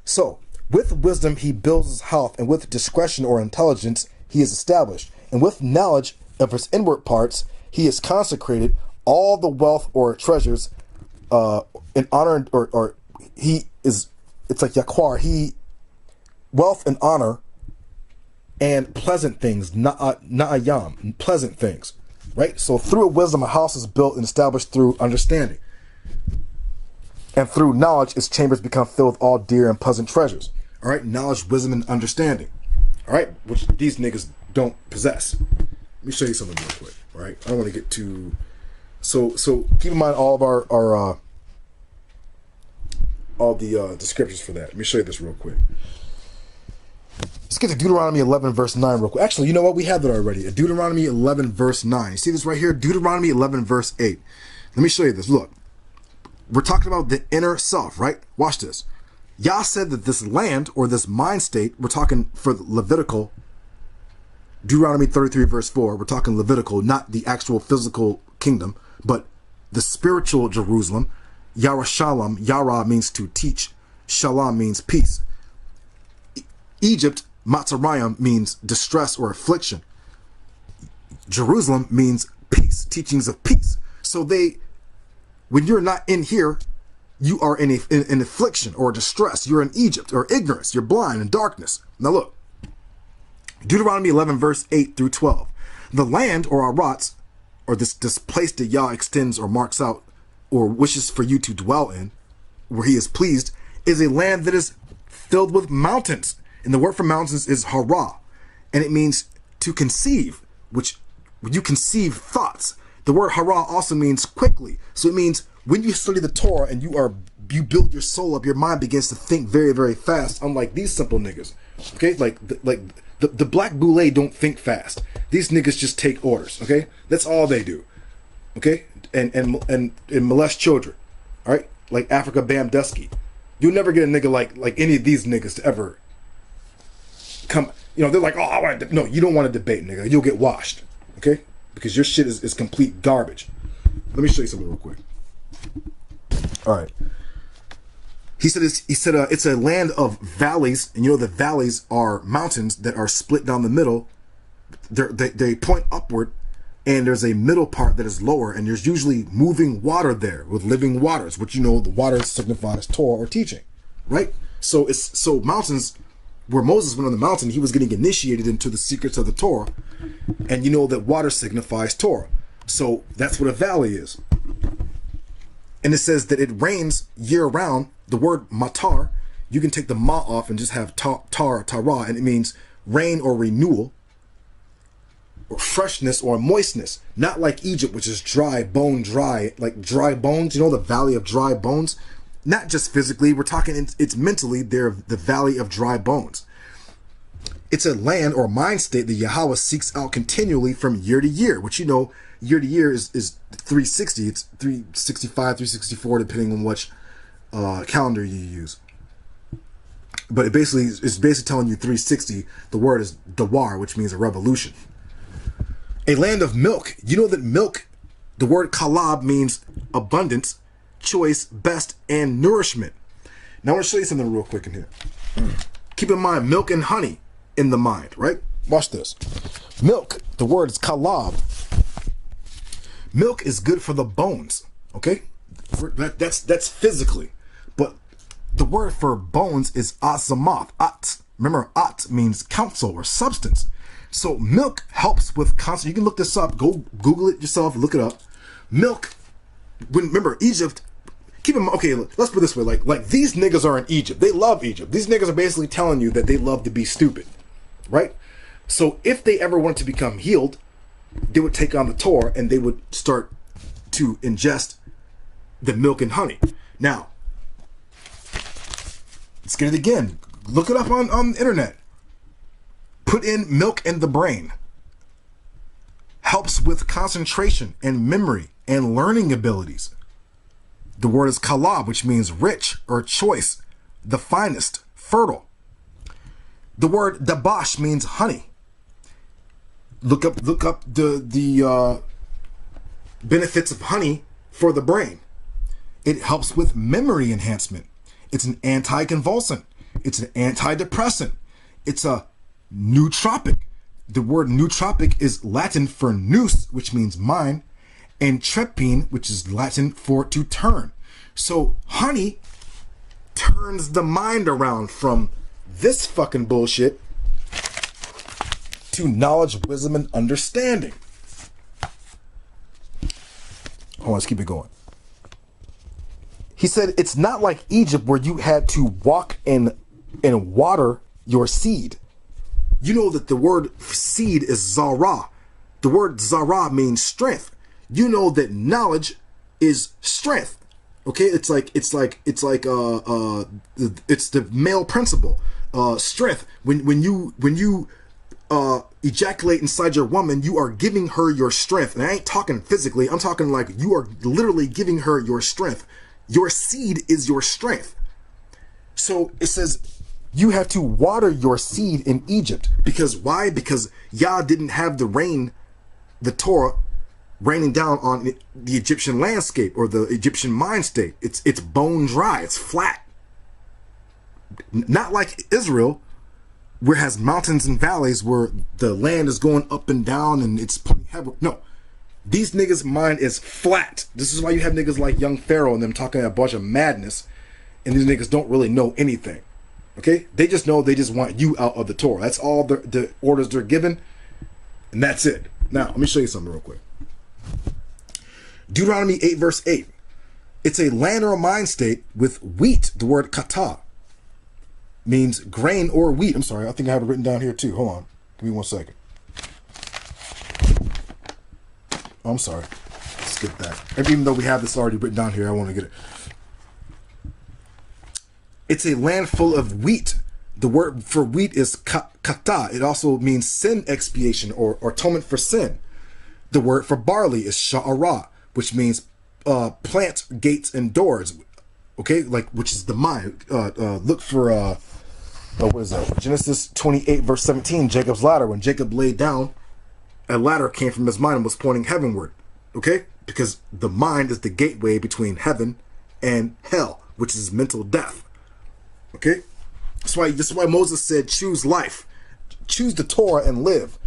So, with wisdom he builds his house, and with discretion or intelligence he is established. And with knowledge of his inward parts he is consecrated. All the wealth or treasures in honor, or he is, it's like Yaquar, wealth and honor and pleasant things, na'ayam, pleasant things, right? So through wisdom, a house is built and established through understanding. And through knowledge, its chambers become filled with all dear and pleasant treasures. All right, knowledge, wisdom, and understanding. All right, which these niggas don't possess. Let me show you something real quick. All right, I don't want to get too. So keep in mind all of all the scriptures for that. Let me show you this real quick. Let's get to Deuteronomy 11 verse 9 real quick. Actually, you know what? We have that already. Deuteronomy 11 verse 9. You see this right here? Deuteronomy 11 verse 8. Let me show you this. Look. We're talking about the inner self, right? Watch this. Yah said that this land or this mind state, we're talking for Levitical, Deuteronomy 33 verse 4, we're talking Levitical, not the actual physical kingdom, but the spiritual Jerusalem. Yara Shalom, Yara means to teach, Shalom means peace. Egypt, Matzarayim, means distress or affliction. Jerusalem means peace, teachings of peace. So when you're not in here, you are in affliction or distress. You're in Egypt or ignorance. You're blind in darkness. Now look, Deuteronomy 11 verse 8 through 12. The land or Arats, or this place that Yah extends or marks out or wishes for you to dwell in, where he is pleased, is a land that is filled with mountains. And the word for mountains is hara. And it means to conceive, which when you conceive thoughts. The word hara also means quickly. So it means when you study the Torah and you build your soul up, your mind begins to think very, very fast, unlike these simple niggas. Okay? Like the black Boule don't think fast. These niggas just take orders. Okay? That's all they do. Okay? And molest children. All right? Like Africa Bamdusky. You'll never get a nigga like any of these niggas to ever come. You know, they're like, oh, I want to. No, you don't want to debate, nigga. You'll get washed. Okay? Because your shit is complete garbage. Let me show you something real quick. All right. He said it's a land of valleys, and you know the valleys are mountains that are split down the middle. They point upward, and there's a middle part that is lower, and there's usually moving water there with living waters, which you know the water signifies Torah or teaching, right? So mountains. Where Moses went on the mountain, he was getting initiated into the secrets of the Torah. And you know that water signifies Torah. So that's what a valley is. And it says that it rains year round. The word matar, you can take the ma off and just have tara, and it means rain or renewal, or freshness or moistness. Not like Egypt, which is dry, like dry bones. You know the valley of dry bones? Not just physically, we're talking, it's mentally, they're the valley of dry bones. It's a land or mind state that Yahweh seeks out continually from year to year, which you know, year to year is 360. It's 365, 364, depending on which calendar you use. But it's basically telling you 360. The word is dawar, which means a revolution. A land of milk. You know that milk, the word kalab means abundance, choice, best, and nourishment. Now I want to show you something real quick in here. Keep in mind milk and honey in the mind, right? Watch this. Milk, the word is kalab. Milk is good for the bones, okay? That's physically. But the word for bones is azamoth, at. Remember, at means counsel or substance. So milk helps with constant. You can look this up. Go Google it yourself. Look it up. Milk. Remember, Egypt. Keep in mind. Okay, let's put it this way. Like these niggas are in Egypt. They love Egypt. These niggas are basically telling you that they love to be stupid, right? So if they ever wanted to become healed, they would take on the Torah and they would start to ingest the milk and honey. Now, let's get it again. Look it up on the internet. Put in milk in the brain. Helps with concentration and memory and learning abilities. The word is kalab, which means rich or choice, the finest, fertile. The word dabash means honey. Look up the benefits of honey for the brain. It helps with memory enhancement. It's an anticonvulsant. It's an antidepressant. It's a nootropic. The word nootropic is Latin for nous, which means mind, and trepine, which is Latin for to turn. So honey turns the mind around from this fucking bullshit to knowledge, wisdom, and understanding. Hold on, let's keep it going. He said, it's not like Egypt where you had to walk and water your seed. You know that the word seed is Zara. The word Zara means strength. You know that knowledge is strength. Okay, it's the male principle. Strength. When you ejaculate inside your woman, you are giving her your strength. And I ain't talking physically. I'm talking like you are literally giving her your strength. Your seed is your strength. So it says you have to water your seed in Egypt. Because why? Because Yah didn't have the rain, the Torah, raining down on the Egyptian landscape or the Egyptian mind state. It's bone dry. It's flat. Not like Israel, where it has mountains and valleys where the land is going up and down and it's putting heavy. No. These niggas' mind is flat. This is why you have niggas like Young Pharaoh and them talking a bunch of madness, and these niggas don't really know anything. Okay? They just know they just want you out of the Torah. That's all the orders they're given, and that's it. Now, let me show you something real quick. Deuteronomy 8 verse 8. It's a land or a mind state with wheat. The word kata means grain or wheat. I'm sorry, I think I have it written down here too. Hold on. Give me 1 second. Oh, I'm sorry. Skip that. Even though we have this already written down here, I want to get it. It's a land full of wheat. The word for wheat is kata. It also means sin expiation or atonement for sin. The word for barley is sha'ara, which means plant, gates, and doors. Okay, like which is the mind. Look for what is that? Genesis 28 verse 17. Jacob's ladder. When Jacob laid down, a ladder came from his mind and was pointing heavenward. Okay, because the mind is the gateway between heaven and hell, which is mental death. Okay, this is why Moses said, "Choose life, choose the Torah and live."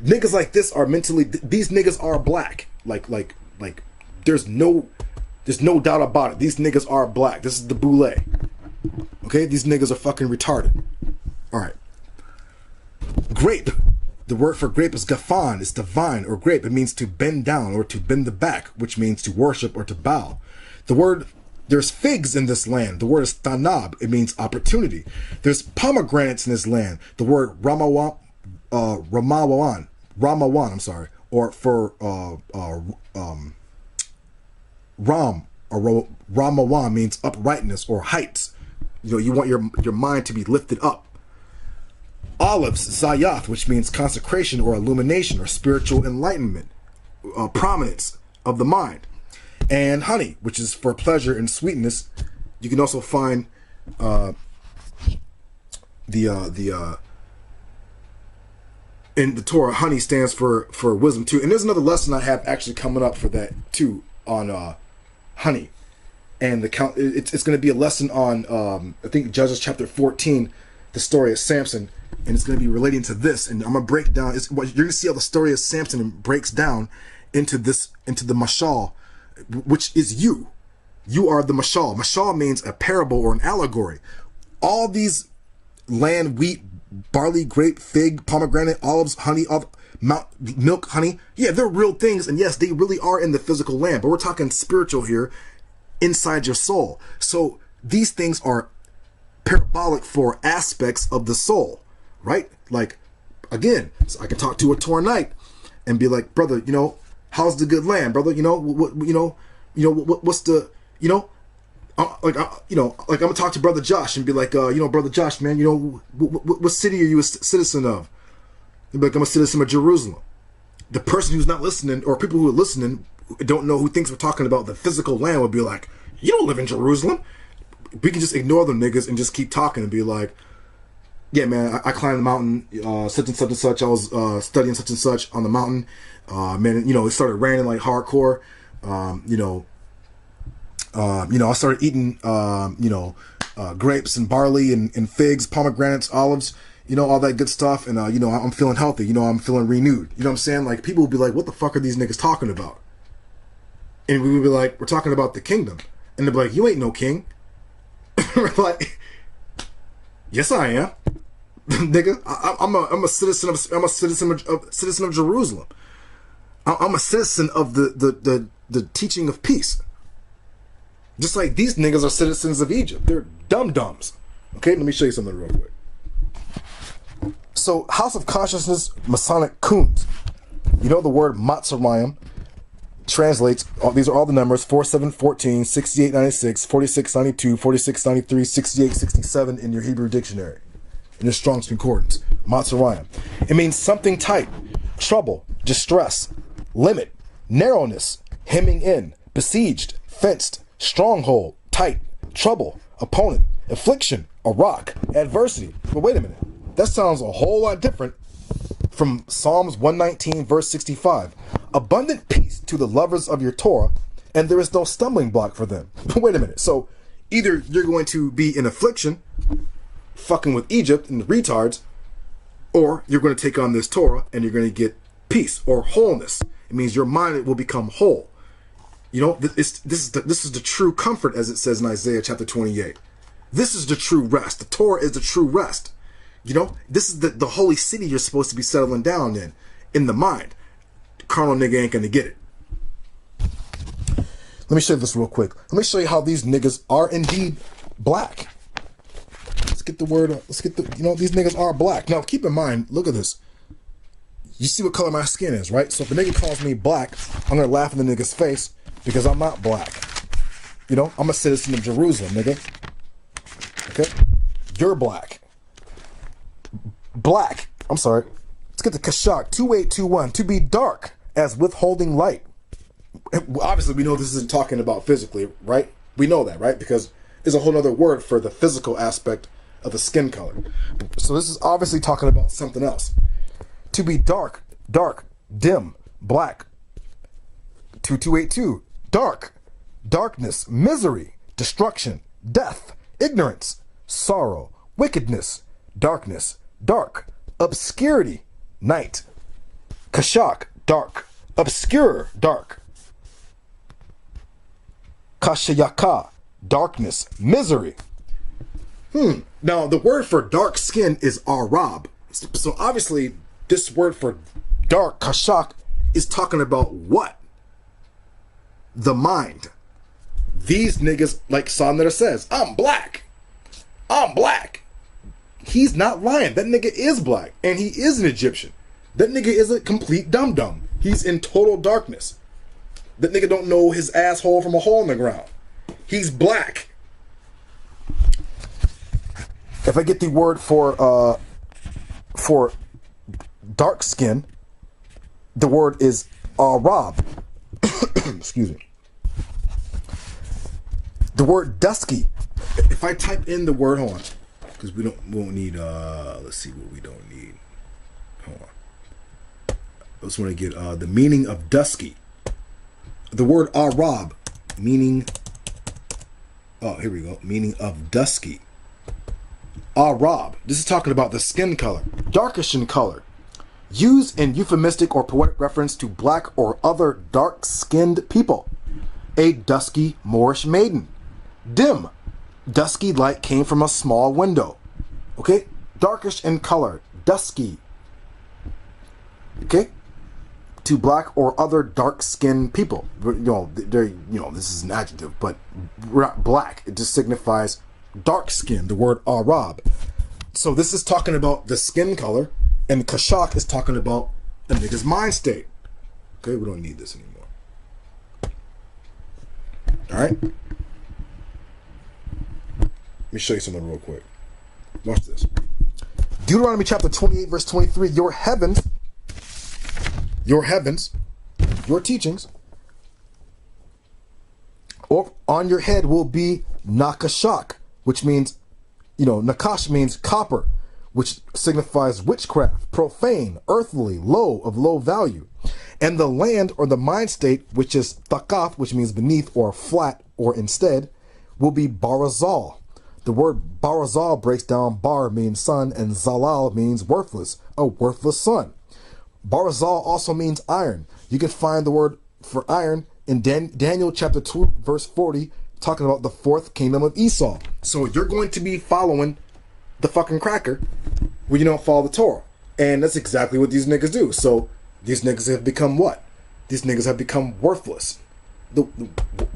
Niggas like this are mentally. These niggas are black. Like. There's no doubt about it. These niggas are black. This is the Boule. Okay, these niggas are fucking retarded. All right. Grape. The word for grape is gafan. It's the vine or grape. It means to bend down or to bend the back, which means to worship or to bow. The word. There's figs in this land. The word is tanab. It means opportunity. There's pomegranates in this land. The word ramawan. I'm sorry. Or for Ram or Ramawan means uprightness or heights. You know, you want your mind to be lifted up. Olives, Zayath, which means consecration or illumination or spiritual enlightenment, prominence of the mind. And honey, which is for pleasure and sweetness. You can also find in the Torah, honey stands for wisdom too. And there's another lesson I have actually coming up for that too on honey. And it's going to be a lesson on I think Judges chapter 14, the story of Samson, and it's going to be relating to this. And I'm going to break down. You're going to see how the story of Samson breaks down into the mashal, which is you. You are the mashal. Mashal means a parable or an allegory. All these land, wheat, barley, grape, fig, pomegranate, olives, honey, milk, honey. Yeah, they're real things. And yes, they really are in the physical land. But we're talking spiritual here, inside your soul. So these things are parabolic for aspects of the soul, right? Like, again, so I can talk to a Torahite and be like, brother, you know, how's the good land, brother? You know, what's the, you know, I'm gonna talk to brother Josh and be like, brother Josh, man, you know, what city are you a citizen of? He'd be like, I'm a citizen of Jerusalem. The person who's not listening, or people who are listening, don't know, who thinks we're talking about the physical land, would be like, you don't live in Jerusalem. We can just ignore them niggas and just keep talking and be like, yeah, man, I climbed the mountain, such and such and such. I was studying such and such on the mountain. Man, you know, it started raining like hardcore. I started eating, grapes and barley and figs, pomegranates, olives, you know, all that good stuff. And, I'm feeling healthy. You know, I'm feeling renewed. You know what I'm saying? Like, people would be like, what the fuck are these niggas talking about? And we would be like, we're talking about the kingdom. And they'd be like, you ain't no king. Like, yes, I am, nigga. I'm a citizen of Jerusalem. I'm a citizen of the teaching of peace. Just like these niggas are citizens of Egypt. They're dum-dums. Okay, let me show you something real quick. So, House of Consciousness, Masonic Coons. You know the word Matzerayim translates, these are all the numbers, 4714, 6896, 4692, 4693, 6867 in your Hebrew dictionary, in your Strong's Concordance. Matzerayim. It means something tight, trouble, distress, limit, narrowness, hemming in, besieged, fenced, stronghold, tight, trouble, opponent, affliction, a rock, adversity. But wait a minute. That sounds a whole lot different from Psalms 119, verse 65. Abundant peace to the lovers of your Torah, and there is no stumbling block for them. But wait a minute. So either you're going to be in affliction, fucking with Egypt and the retards, or you're going to take on this Torah and you're going to get peace or wholeness. It means your mind will become whole. You know, this is the true comfort, as it says in Isaiah chapter 28. This is the true rest. The Torah is the true rest. You know, this is the holy city you're supposed to be settling down in the mind. The carnal nigga ain't gonna get it. Let me show you this real quick. Let me show you how these niggas are indeed black. Let's get the word, you know, these niggas are black. Now, keep in mind, look at this. You see what color my skin is, right? So if a nigga calls me black, I'm gonna laugh in the nigga's face because I'm not black. You know, I'm a citizen of Jerusalem, nigga. Okay? You're black. Black. I'm sorry. Let's get the Kashak 2821. To be dark as withholding light. Obviously, we know this isn't talking about physically, right? We know that, right? Because there's a whole other word for the physical aspect of the skin color. So this is obviously talking about something else. To be dark, dim, black. 2282. Dark, darkness, misery, destruction, death, ignorance, sorrow, wickedness, darkness, dark, obscurity, night. Kashak, dark, obscure, dark. Kashayaka, darkness, misery. Now, the word for dark skin is Arab. So obviously, this word for dark, Kashak, is talking about what? The mind. These niggas, like Sandra says, I'm black. I'm black. He's not lying. That nigga is black. And he is an Egyptian. That nigga is a complete dum-dum. He's in total darkness. That nigga don't know his asshole from a hole in the ground. He's black. If I get the word for dark skin, the word is Arab. Excuse me. The word dusky. If I type in the word, hold on, because we won't need. Let's see what we don't need. Hold on. I just want to get the meaning of dusky. The word Arab, meaning. Oh, here we go. Meaning of dusky. Arab. This is talking about the skin color, darkish in color, used in euphemistic or poetic reference to black or other dark-skinned people. A dusky Moorish maiden. Dim. Dusky light came from a small window. Okay? Darkish in color. Dusky. Okay? To black or other dark-skinned people. You know, this is an adjective, but black. It just signifies dark skin. The word Arab. So this is talking about the skin color, and Kashak is talking about the nigga's mind state. Okay? We don't need this anymore. Alright? Let me show you something real quick. Watch this. Deuteronomy chapter 28, verse 23. Your heavens, your teachings, or on your head will be nakashak, which means, nakash means copper, which signifies witchcraft, profane, earthly, low, of low value. And the land or the mind state, which is thakaf, which means beneath or flat or instead, will be barazal. The word barazal breaks down bar means son and zalal means worthless, a worthless son. Barazal also means iron. You can find the word for iron in Daniel chapter 2 verse 40 talking about the fourth kingdom of Esau. So you're going to be following the fucking cracker when you don't follow the Torah. And that's exactly what these niggas do. So these niggas have become what? These niggas have become worthless. The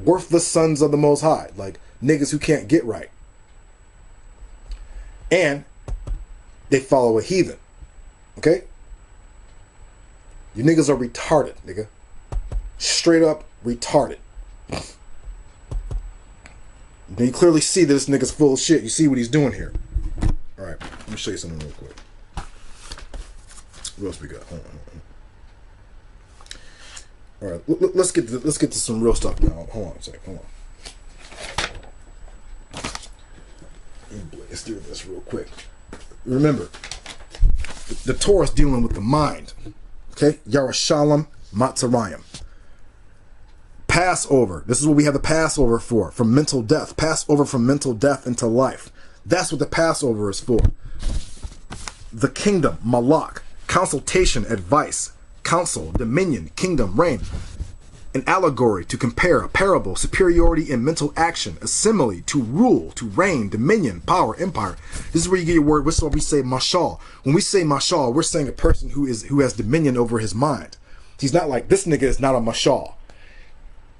worthless sons of the Most High. Like niggas who can't get right. And they follow a heathen. Okay? You niggas are retarded, nigga. Straight up retarded. Now you clearly see that this nigga's full of shit. You see what he's doing here. Alright, let me show you something real quick. What else we got? Alright, let's get to some real stuff now. Hold on a second. Hold on. Let's do this real quick. Remember, the Torah is dealing with the mind. Okay? Yerushalem Matzarayim. Passover. This is what we have the Passover for. From mental death. Passover from mental death into life. That's what the Passover is for. The kingdom. Malak. Consultation. Advice. Counsel. Dominion. Kingdom. Reign. An allegory. To compare. A parable. Superiority in mental action. A simile. To rule. To reign. Dominion. Power. Empire. This is where you get your word. This is what we say mashal. When we say mashal, we're saying a person who has dominion over his mind. He's not like, this nigga is not a mashal.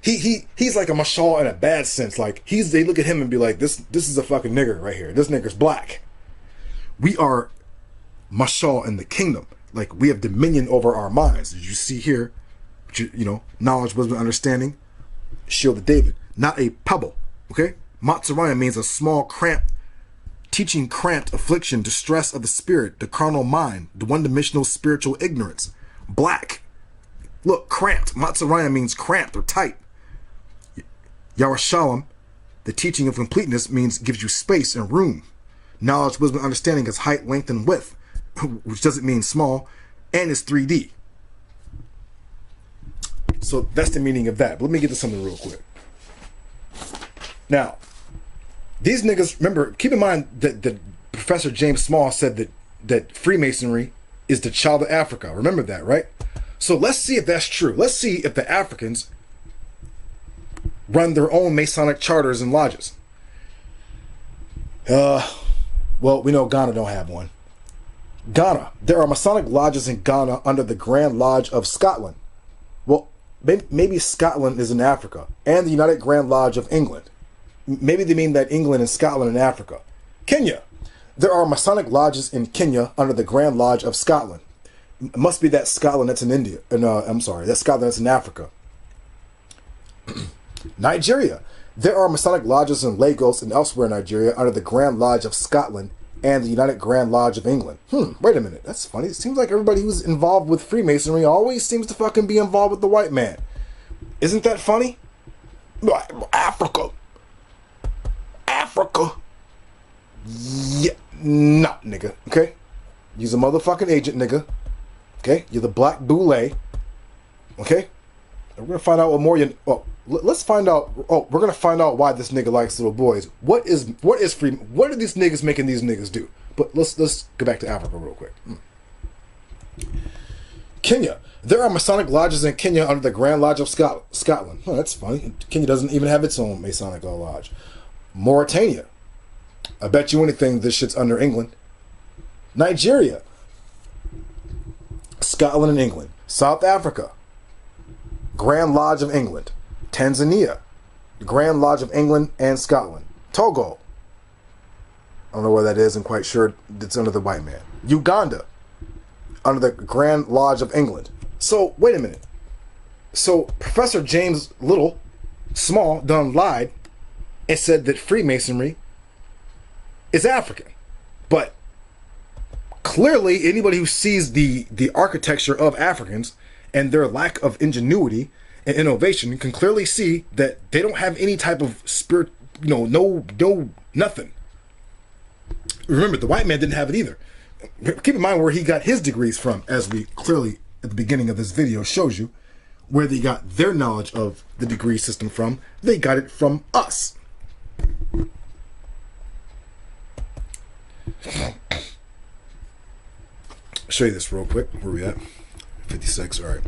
He's like a mashal in a bad sense. Like they look at him and be like, this is a fucking nigger right here. This nigger's black. We are mashal in the kingdom. Like we have dominion over our minds. As you see here, you know, knowledge, wisdom, understanding, shield of David, not a pebble. Okay, Matzarayim means a small, cramped, teaching, cramped affliction, distress of the spirit, the carnal mind, the one-dimensional spiritual ignorance. Black. Look, cramped. Matzarayim means cramped or tight. Yerushalem, the teaching of completeness, means gives you space and room. Knowledge, wisdom, understanding is height, length, and width, which doesn't mean small, and it's 3D. So that's the meaning of that. But let me get to something real quick. Now, these niggas, remember, keep in mind that Professor James Small said that Freemasonry is the child of Africa. Remember that, right? So let's see if that's true. Let's see if the Africans run their own Masonic charters and lodges. Well, we know Ghana don't have one. Ghana. There are Masonic lodges in Ghana under the Grand Lodge of Scotland. Well, maybe Scotland is in Africa. And the United Grand Lodge of England. Maybe they mean that England and Scotland in Africa. Kenya. There are Masonic lodges in Kenya under the Grand Lodge of Scotland. It must be that Scotland that's in India. I'm sorry, that Scotland that's in Africa. Nigeria. There are Masonic lodges in Lagos and elsewhere in Nigeria under the Grand Lodge of Scotland and the United Grand Lodge of England. Wait a minute. That's funny. It seems like everybody who's involved with Freemasonry always seems to fucking be involved with the white man. Isn't that funny? Africa. Yeah. Nah, nigga. Okay? You's a motherfucking agent, nigga. Okay? You're the black Boule. Okay? And we're gonna find out what more you... Oh, let's find out... Oh, we're gonna find out why this nigga likes little boys. What is free... What are these niggas making these niggas do? But let's go back to Africa real quick. Kenya. There are Masonic lodges in Kenya under the Grand Lodge of Scotland. Oh, that's funny. Kenya doesn't even have its own Masonic lodge. Mauritania. I bet you anything this shit's under England. Nigeria. Scotland and England. South Africa. Grand Lodge of England. Tanzania. The Grand Lodge of England and Scotland. Togo. I don't know where that is. I'm quite sure it's under the white man. Uganda. Under the Grand Lodge of England. So, wait a minute. So, Professor James Small done lied and said that Freemasonry is African. But clearly, anybody who sees the architecture of Africans and their lack of ingenuity and innovation can clearly see that they don't have any type of spirit, no, nothing. Remember, the white man didn't have it either. Keep in mind where he got his degrees from, as we clearly at the beginning of this video shows you, where they got their knowledge of the degree system from. They got it from us. Show you this real quick. Where are we at? 56. All right.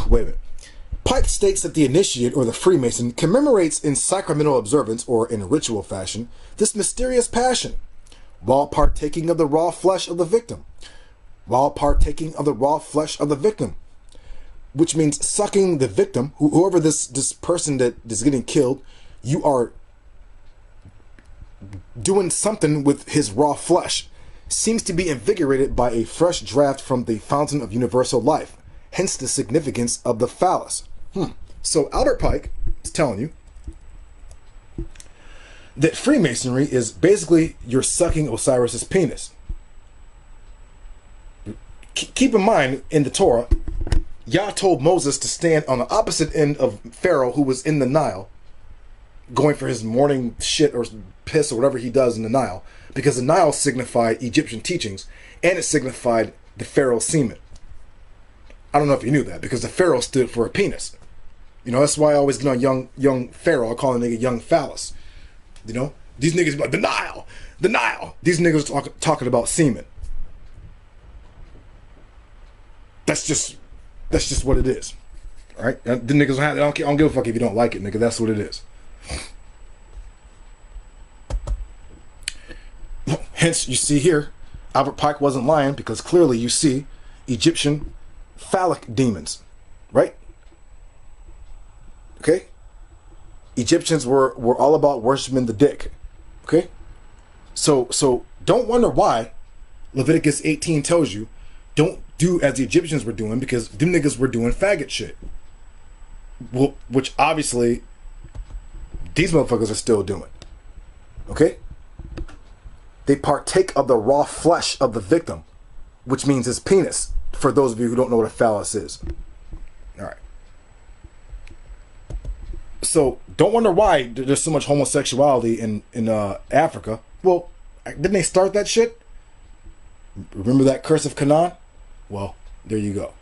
Wait a minute. Pike states that the initiate, or the Freemason, commemorates in sacramental observance, or in ritual fashion, this mysterious passion, while partaking of the raw flesh of the victim. While partaking of the raw flesh of the victim. Which means sucking the victim, whoever this person that is getting killed, you are doing something with his raw flesh. Seems to be invigorated by a fresh draft from the fountain of universal life. Hence the significance of the phallus. So Albert Pike is telling you that Freemasonry is basically you're sucking Osiris's penis. Keep in mind, in the Torah, Yah told Moses to stand on the opposite end of Pharaoh, who was in the Nile, going for his morning shit or piss or whatever he does in the Nile, because the Nile signified Egyptian teachings, and it signified the Pharaoh's semen. I don't know if you knew that, because the Pharaoh stood for a penis. You know, that's why I always get on young Pharaoh. I call a nigga young phallus. You know, these niggas be like, the Nile. These niggas talking about semen. That's just what it is. All right? The niggas don't have it. I don't give a fuck if you don't like it, nigga. That's what it is. Hence, you see here, Albert Pike wasn't lying, because clearly you see Egyptian phallic demons, right? Okay? Egyptians were all about worshiping the dick. Okay? So don't wonder why Leviticus 18 tells you don't do as the Egyptians were doing, because them niggas were doing faggot shit. Well, which obviously these motherfuckers are still doing. Okay? They partake of the raw flesh of the victim, which means his penis, for those of you who don't know what a phallus is. All right. So don't wonder why there's so much homosexuality in Africa. Well, didn't they start that shit? Remember that curse of Canaan? Well, there you go.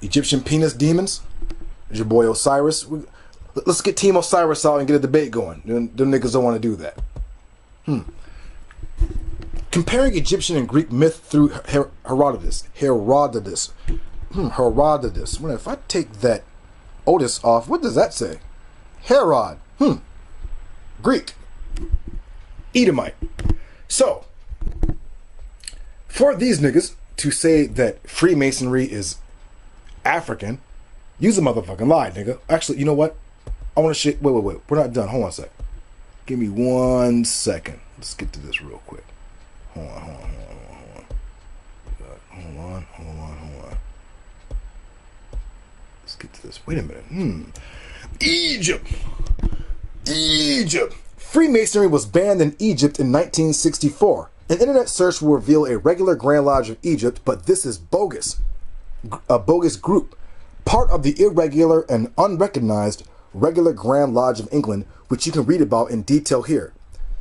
Egyptian penis demons. There's your boy Osiris. Let's get Team Osiris out and get a debate going. Them niggas don't want to do that. Comparing Egyptian and Greek myth through Herodotus. Herodotus. Well, if I take that Otis off, what does that say? Herod. Greek. Edomite. So, for these niggas to say that Freemasonry is African, use a motherfucking lie, nigga. Actually, you know what? I want to shit. Wait. We're not done. Hold on a sec. Give me 1 second. Let's get to this real quick. Hold on. Let's get to this. Wait a minute. Egypt. Freemasonry was banned in Egypt in 1964. An internet search will reveal a regular Grand Lodge of Egypt, but this is bogus. A bogus group. Part of the irregular and unrecognized regular Grand Lodge of England, which you can read about in detail here.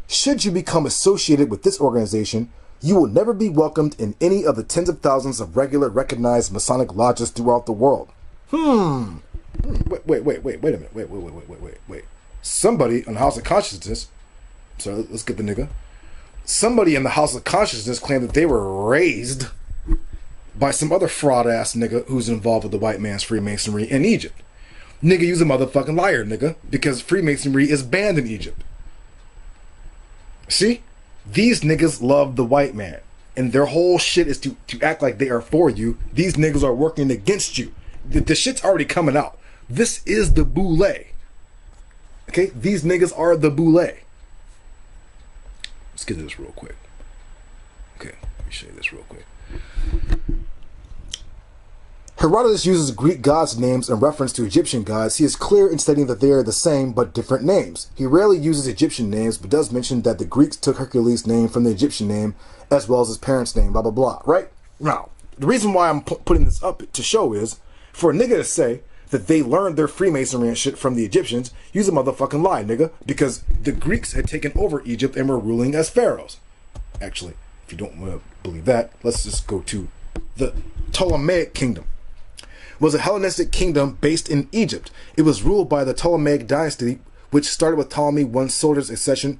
Should you become associated with this organization, you will never be welcomed in any of the tens of thousands of regular recognized Masonic lodges throughout the world. Wait a minute. Wait. Somebody in the House of Consciousness, so let's get the nigga. Somebody in the House of Consciousness claimed that they were raised by some other fraud ass nigga who's involved with the white man's Freemasonry in Egypt. Nigga, you's a motherfucking liar, nigga, because Freemasonry is banned in Egypt. See? These niggas love the white man, and their whole shit is to act like they are for you. These niggas are working against you. The shit's already coming out. This is the Boule. Okay? These niggas are the Boule. Let's get to this real quick. Okay, let me show you this real quick. Herodotus uses Greek gods' names in reference to Egyptian gods. He is clear in stating that they are the same but different names. He rarely uses Egyptian names, but does mention that the Greeks took Hercules' name from the Egyptian name, as well as his parents' name, blah, blah, blah, right? Now, the reason why I'm putting this up to show is, for a nigga to say that they learned their Freemasonry and shit from the Egyptians, use a motherfucking lie, nigga, because the Greeks had taken over Egypt and were ruling as pharaohs. Actually, if you don't want to believe that, let's just go to the Ptolemaic Kingdom. Was a Hellenistic kingdom based in Egypt. It was ruled by the Ptolemaic dynasty, which started with Ptolemy I's soldier's accession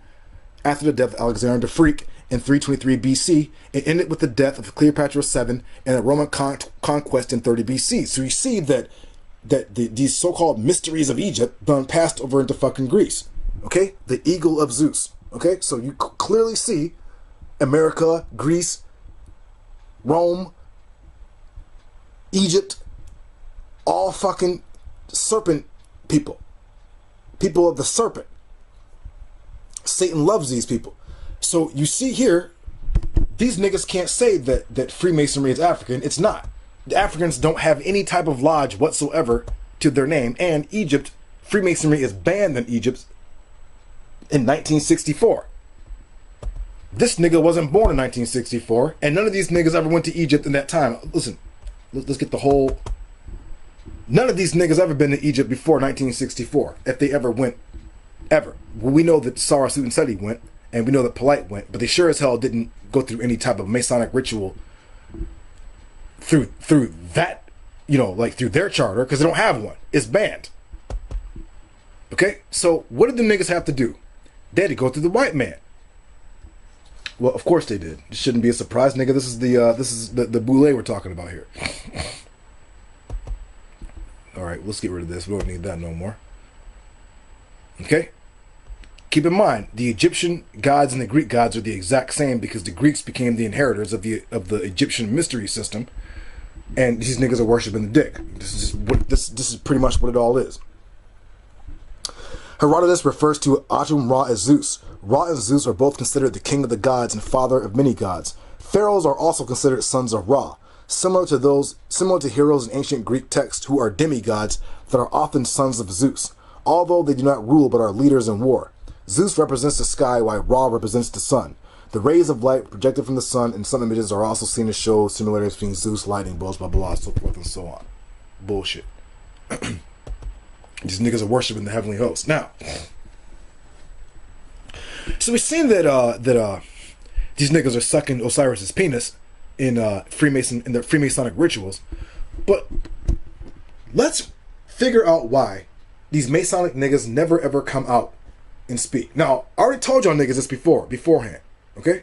after the death of Alexander the Greek in 323 BC and ended with the death of Cleopatra VII and a Roman conquest in 30 BC. So you see that these so-called mysteries of Egypt done passed over into fucking Greece. Okay? The eagle of Zeus. Okay? So you clearly see America, Greece, Rome, Egypt, all fucking serpent people. People of the serpent. Satan loves these people. So you see here, these niggas can't say that Freemasonry is African. It's not. The Africans don't have any type of lodge whatsoever to their name. And Egypt, Freemasonry is banned in Egypt in 1964. This nigga wasn't born in 1964, and none of these niggas ever went to Egypt in that time. Listen, let's get the whole... None of these niggas ever been to Egypt before 1964, if they ever went, ever. Well, we know that Sarah Seti went, and we know that Polite went, but they sure as hell didn't go through any type of Masonic ritual through that, you know, like through their charter, because they don't have one. It's banned. Okay? So what did the niggas have to do? They had to go through the white man. Well, of course they did. It shouldn't be a surprise, nigga. This is the Boule we're talking about here. All right, let's get rid of this. We don't need that no more. Okay? Keep in mind, the Egyptian gods and the Greek gods are the exact same because the Greeks became the inheritors of the Egyptian mystery system, and these niggas are worshiping the dick. This is pretty much what it all is. Herodotus refers to Atum Ra as Zeus. Ra and Zeus are both considered the king of the gods and father of many gods. Pharaohs are also considered sons of Ra, similar to heroes in ancient Greek texts who are demigods that are often sons of Zeus, although they do not rule but are leaders in war. Zeus represents the sky while Ra represents the sun. The rays of light projected from the sun in some images are also seen to show similarities between Zeus, lightning bolts, blah, blah, so forth and so on. Bullshit. These niggas are worshiping the heavenly host. Now, so we've seen that these niggas are sucking Osiris's penis in their Freemasonic rituals, but let's figure out why these Masonic niggas never ever come out and speak. Now, I already told y'all niggas this beforehand, okay?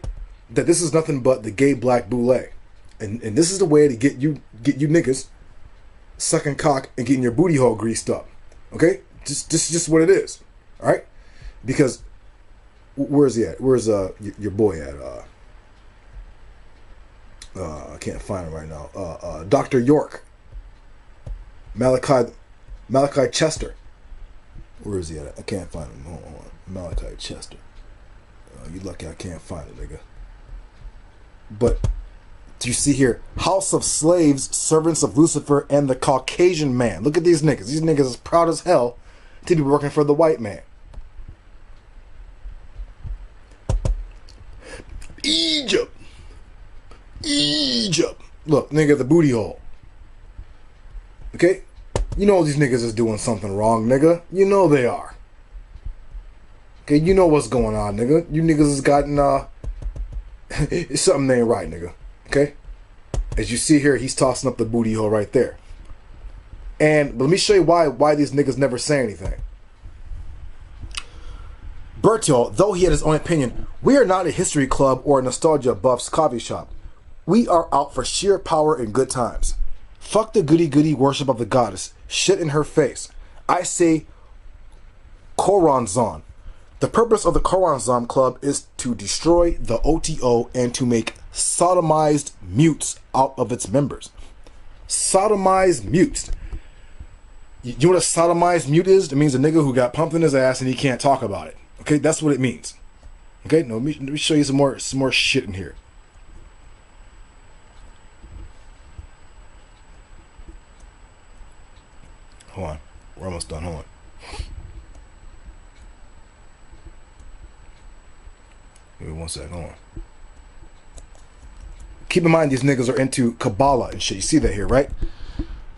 That this is nothing but the gay black boule, and this is the way to get you niggas sucking cock and getting your booty hole greased up. Okay, just what it is. All right, because where's he at? Where's your boy at? I can't find him right now. Dr. York, Malachi Chester. Where is he at? I can't find him. Hold on, Malachi Chester. You lucky I can't find it, nigga. But do you see here? House of slaves, servants of Lucifer, and the Caucasian man. Look at these niggas. These niggas is proud as hell to be working for the white man. Egypt. Look, nigga, the booty hole. Okay? You know these niggas is doing something wrong, nigga. You know they are. Okay, you know what's going on, nigga. You niggas has gotten, something ain't right, nigga. Okay? As you see here, he's tossing up the booty hole right there. And let me show you why these niggas never say anything. Bertiol, though he had his own opinion, we are not a history club or a nostalgia buffs coffee shop. We are out for sheer power and good times. Fuck the goody-goody worship of the goddess. Shit in her face. I say Koranzon. The purpose of the Koranzon Club is to destroy the OTO and to make sodomized mutes out of its members. Sodomized mutes. You know what a sodomized mute is? It means a nigga who got pumped in his ass and he can't talk about it. Okay, that's what it means. Okay, no, let me show you some more shit in here. Hold on, we're almost done. Hold on. Give me 1 second. Hold on. Keep in mind these niggas are into Kabbalah and shit. You see that here, right?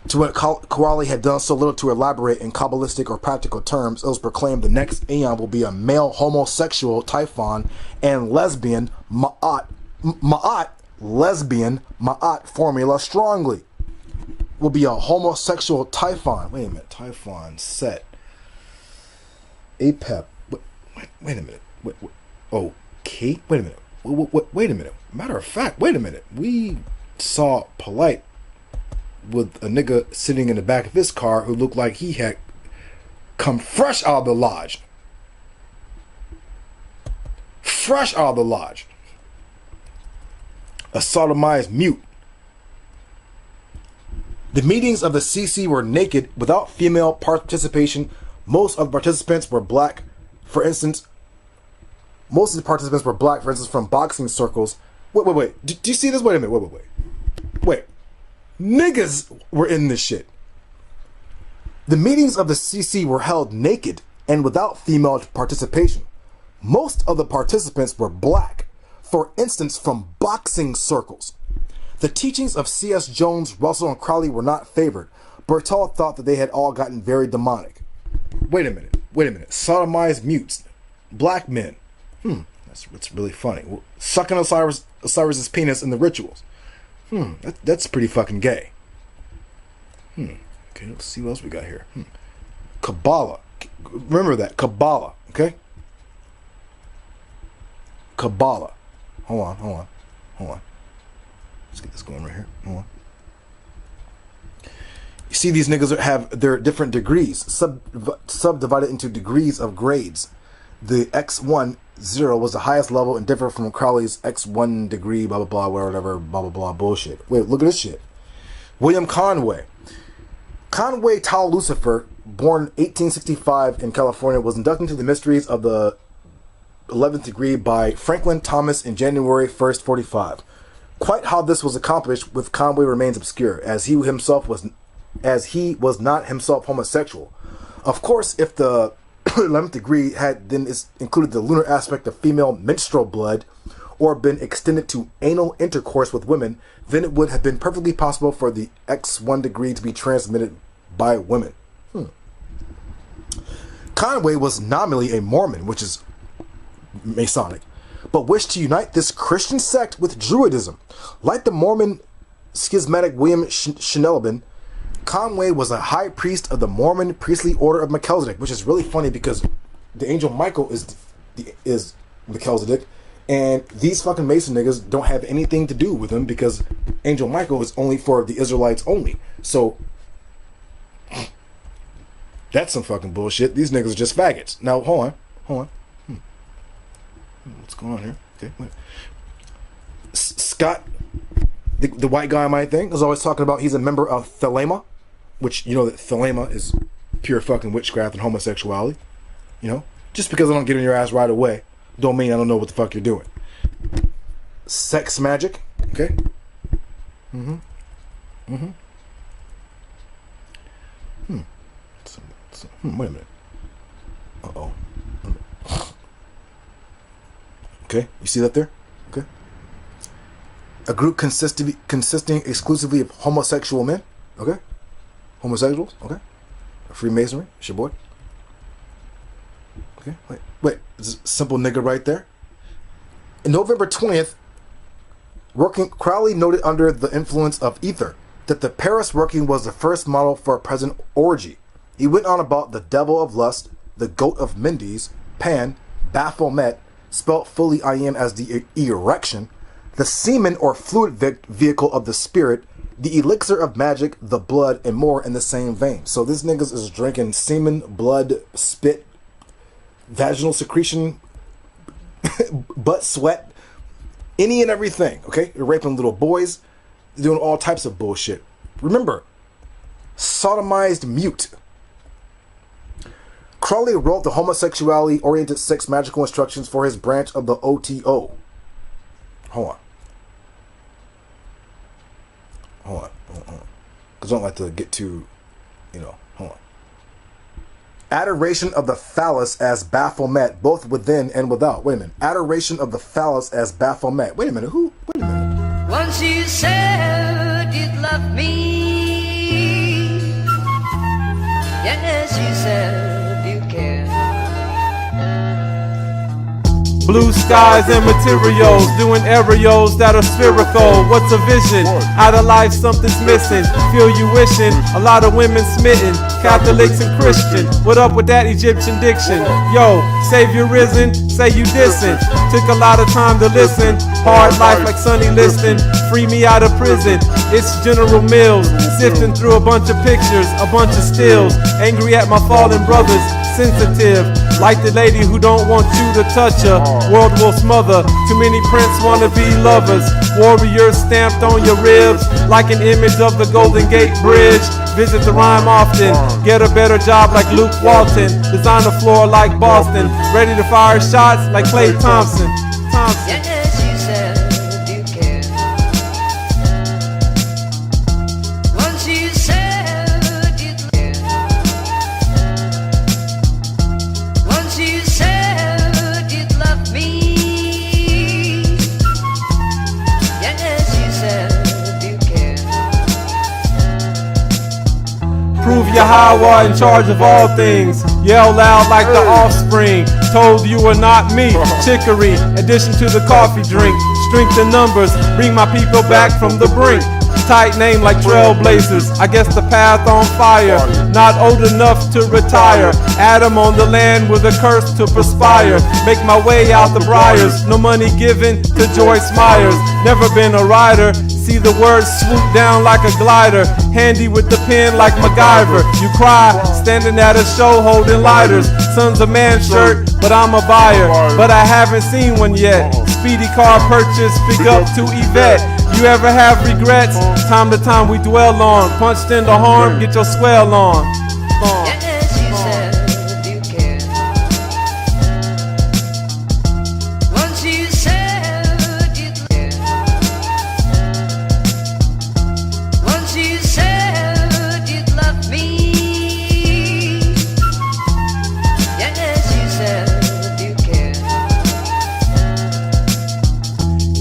To what Kowali had done so little to elaborate in Kabbalistic or practical terms, it was proclaimed the next Aeon will be a male homosexual Typhon and lesbian Ma'at formula strongly. Will be a homosexual Typhon. Wait a minute. Typhon set. APEP. Wait a minute. Okay. Wait a minute. Wait a minute. Matter of fact, wait a minute. We saw Polite with a nigga sitting in the back of his car who looked like he had come fresh out of the lodge. Fresh out of the lodge. A sodomized mute. The meetings of the CC were naked without female participation. Most of the participants were black. For instance, from boxing circles. Wait. Do you see this? Wait a minute. Wait. Niggas were in this shit. The meetings of the CC were held naked and without female participation. Most of the participants were black. For instance, from boxing circles. The teachings of C.S. Jones, Russell, and Crowley were not favored. Berthold thought that they had all gotten very demonic. Wait a minute. Sodomized mutes. Black men. That's really funny. Sucking Osiris's penis in the rituals. That's pretty fucking gay. Okay, let's see what else we got here. Kabbalah. Remember that. Kabbalah. Okay? Kabbalah. Hold on. Let's get this going right here. Hold on. You see, these niggas have their different degrees, subdivided into degrees of grades. The X10 was the highest level and different from Crowley's X1 degree, blah, blah, blah, whatever, blah, blah, blah, bullshit. Wait, look at this shit. William Conway. Conway Tau Lucifer, born 1865 in California, was inducted into the mysteries of the 11th degree by Franklin Thomas in January 1st, 45. Quite how this was accomplished with Conway remains obscure, as he was not himself homosexual. Of course, if the 11th degree had then included the lunar aspect of female menstrual blood, or been extended to anal intercourse with women, then it would have been perfectly possible for the X1 degree to be transmitted by women. Conway was nominally a Mormon, which is Masonic, but wished to unite this Christian sect with Druidism. Like the Mormon schismatic William Schnelleben, Conway was a high priest of the Mormon priestly order of Melchizedek, which is really funny because the angel Michael is Melchizedek, and these fucking Mason niggas don't have anything to do with him because angel Michael is only for the Israelites only. So that's some fucking bullshit. These niggas are just faggots. Now hold on. What's going on here? Okay, wait. Scott, the white guy on my thing, is always talking about he's a member of Thelema, which, you know that Thelema is pure fucking witchcraft and homosexuality. You know, just because I don't get in your ass right away, don't mean I don't know what the fuck you're doing. Sex magic, okay? Wait a minute. Uh-oh. Okay, you see that there? Okay. A group consisting exclusively of homosexual men. Okay. Homosexuals. Okay. Freemasonry. It's your boy. Okay. Wait. It's a simple nigga right there. In November 20th, Crowley noted under the influence of ether that the Paris working was the first model for a present orgy. He went on about the devil of lust, the goat of Mendes, Pan, Baphomet, spelt fully I-N as the erection, the semen or fluid vehicle of the spirit, the elixir of magic, the blood, and more in the same vein. So this niggas is drinking semen, blood, spit, vaginal secretion, butt sweat, any and everything, okay? They're raping little boys, they're doing all types of bullshit. Remember, sodomized mute. Crowley wrote the homosexuality-oriented sex magical instructions for his branch of the OTO. Hold on. Because I don't like to get too, hold on. Adoration of the phallus as Baphomet, both within and without. Wait a minute. Adoration of the phallus as Baphomet. Wait a minute. Who? Wait a minute. Once you said you'd love me. Yes, you said you care. Blue skies and materials, doing aerials that are spherical. What's a vision? Out of life something's missing. Feel you wishing, a lot of women smitten. Catholics and Christian, what up with that Egyptian diction? Yo, Savior risen, say you dissing. Took a lot of time to listen. Hard life like Sonny Liston. Free me out of prison. It's General Mills. Sifting through a bunch of pictures, a bunch of stills. Angry at my fallen brothers. Sensitive, like the lady who don't want you to touch her. World will smother. Too many prince wanna be lovers. Warriors stamped on your ribs, like an image of the Golden Gate Bridge. Visit the rhyme often. Get a better job like Luke Walton. Design a floor like Boston. Ready to fire shots like Klay Thompson. Yes, you said you care. Once you said you'd care. Once you said you'd love me. Yes, you said you care. Prove your Yahweh in charge of all things. Yell loud like the offspring. Told you are not me. Chicory, addition to the coffee drink. Strength in numbers, bring my people back from the brink. Tight name like Trailblazers. I guess the path on fire. Not old enough to retire. Adam on the land with a curse to perspire. Make my way out the briars. No money given to Joyce Myers. Never been a writer. See the words swoop down like a glider. Handy with the pen like MacGyver. You cry, standing at a show holding lighters. Son's a man shirt, but I'm a buyer. But I haven't seen one yet. Speedy car purchase, big up to Yvette. You ever have regrets? Time to time we dwell on. Punched in the harm, get your swell on. Yes, you said you care. Once you said you'd care. Once you said you'd love me. Yes, you said you care.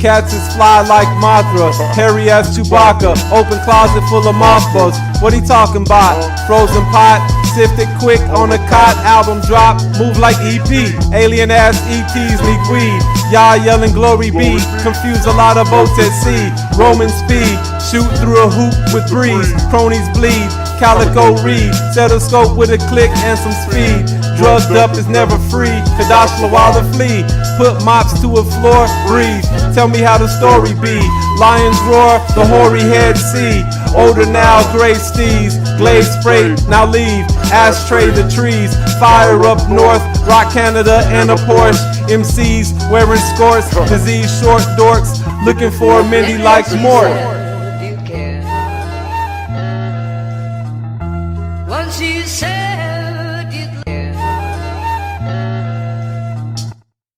Cats is fly like Mothra, hairy as Chewbacca, open closet full of mothballs. What he talking about? Frozen pot, sifted quick on a cot, album drop, move like EP. Alien ass ETs need weed. Y'all yelling glory be, confuse a lot of boats at sea. Roman speed, shoot through a hoop with breeze. Cronies bleed, calico read, stethoscope with a click and some speed. Drugged up is never free, Kadash Lawala flee. Put mops to a floor, breathe. Tell me how the story be. Lions roar, the hoary head see. Older now, gray steeds. Glaze spray, now leave. Ashtray the trees. Fire up north, rock Canada and a Porsche. MCs wearing skirts, disease short dorks. Looking for a Mindy like Mort. You care. Once you said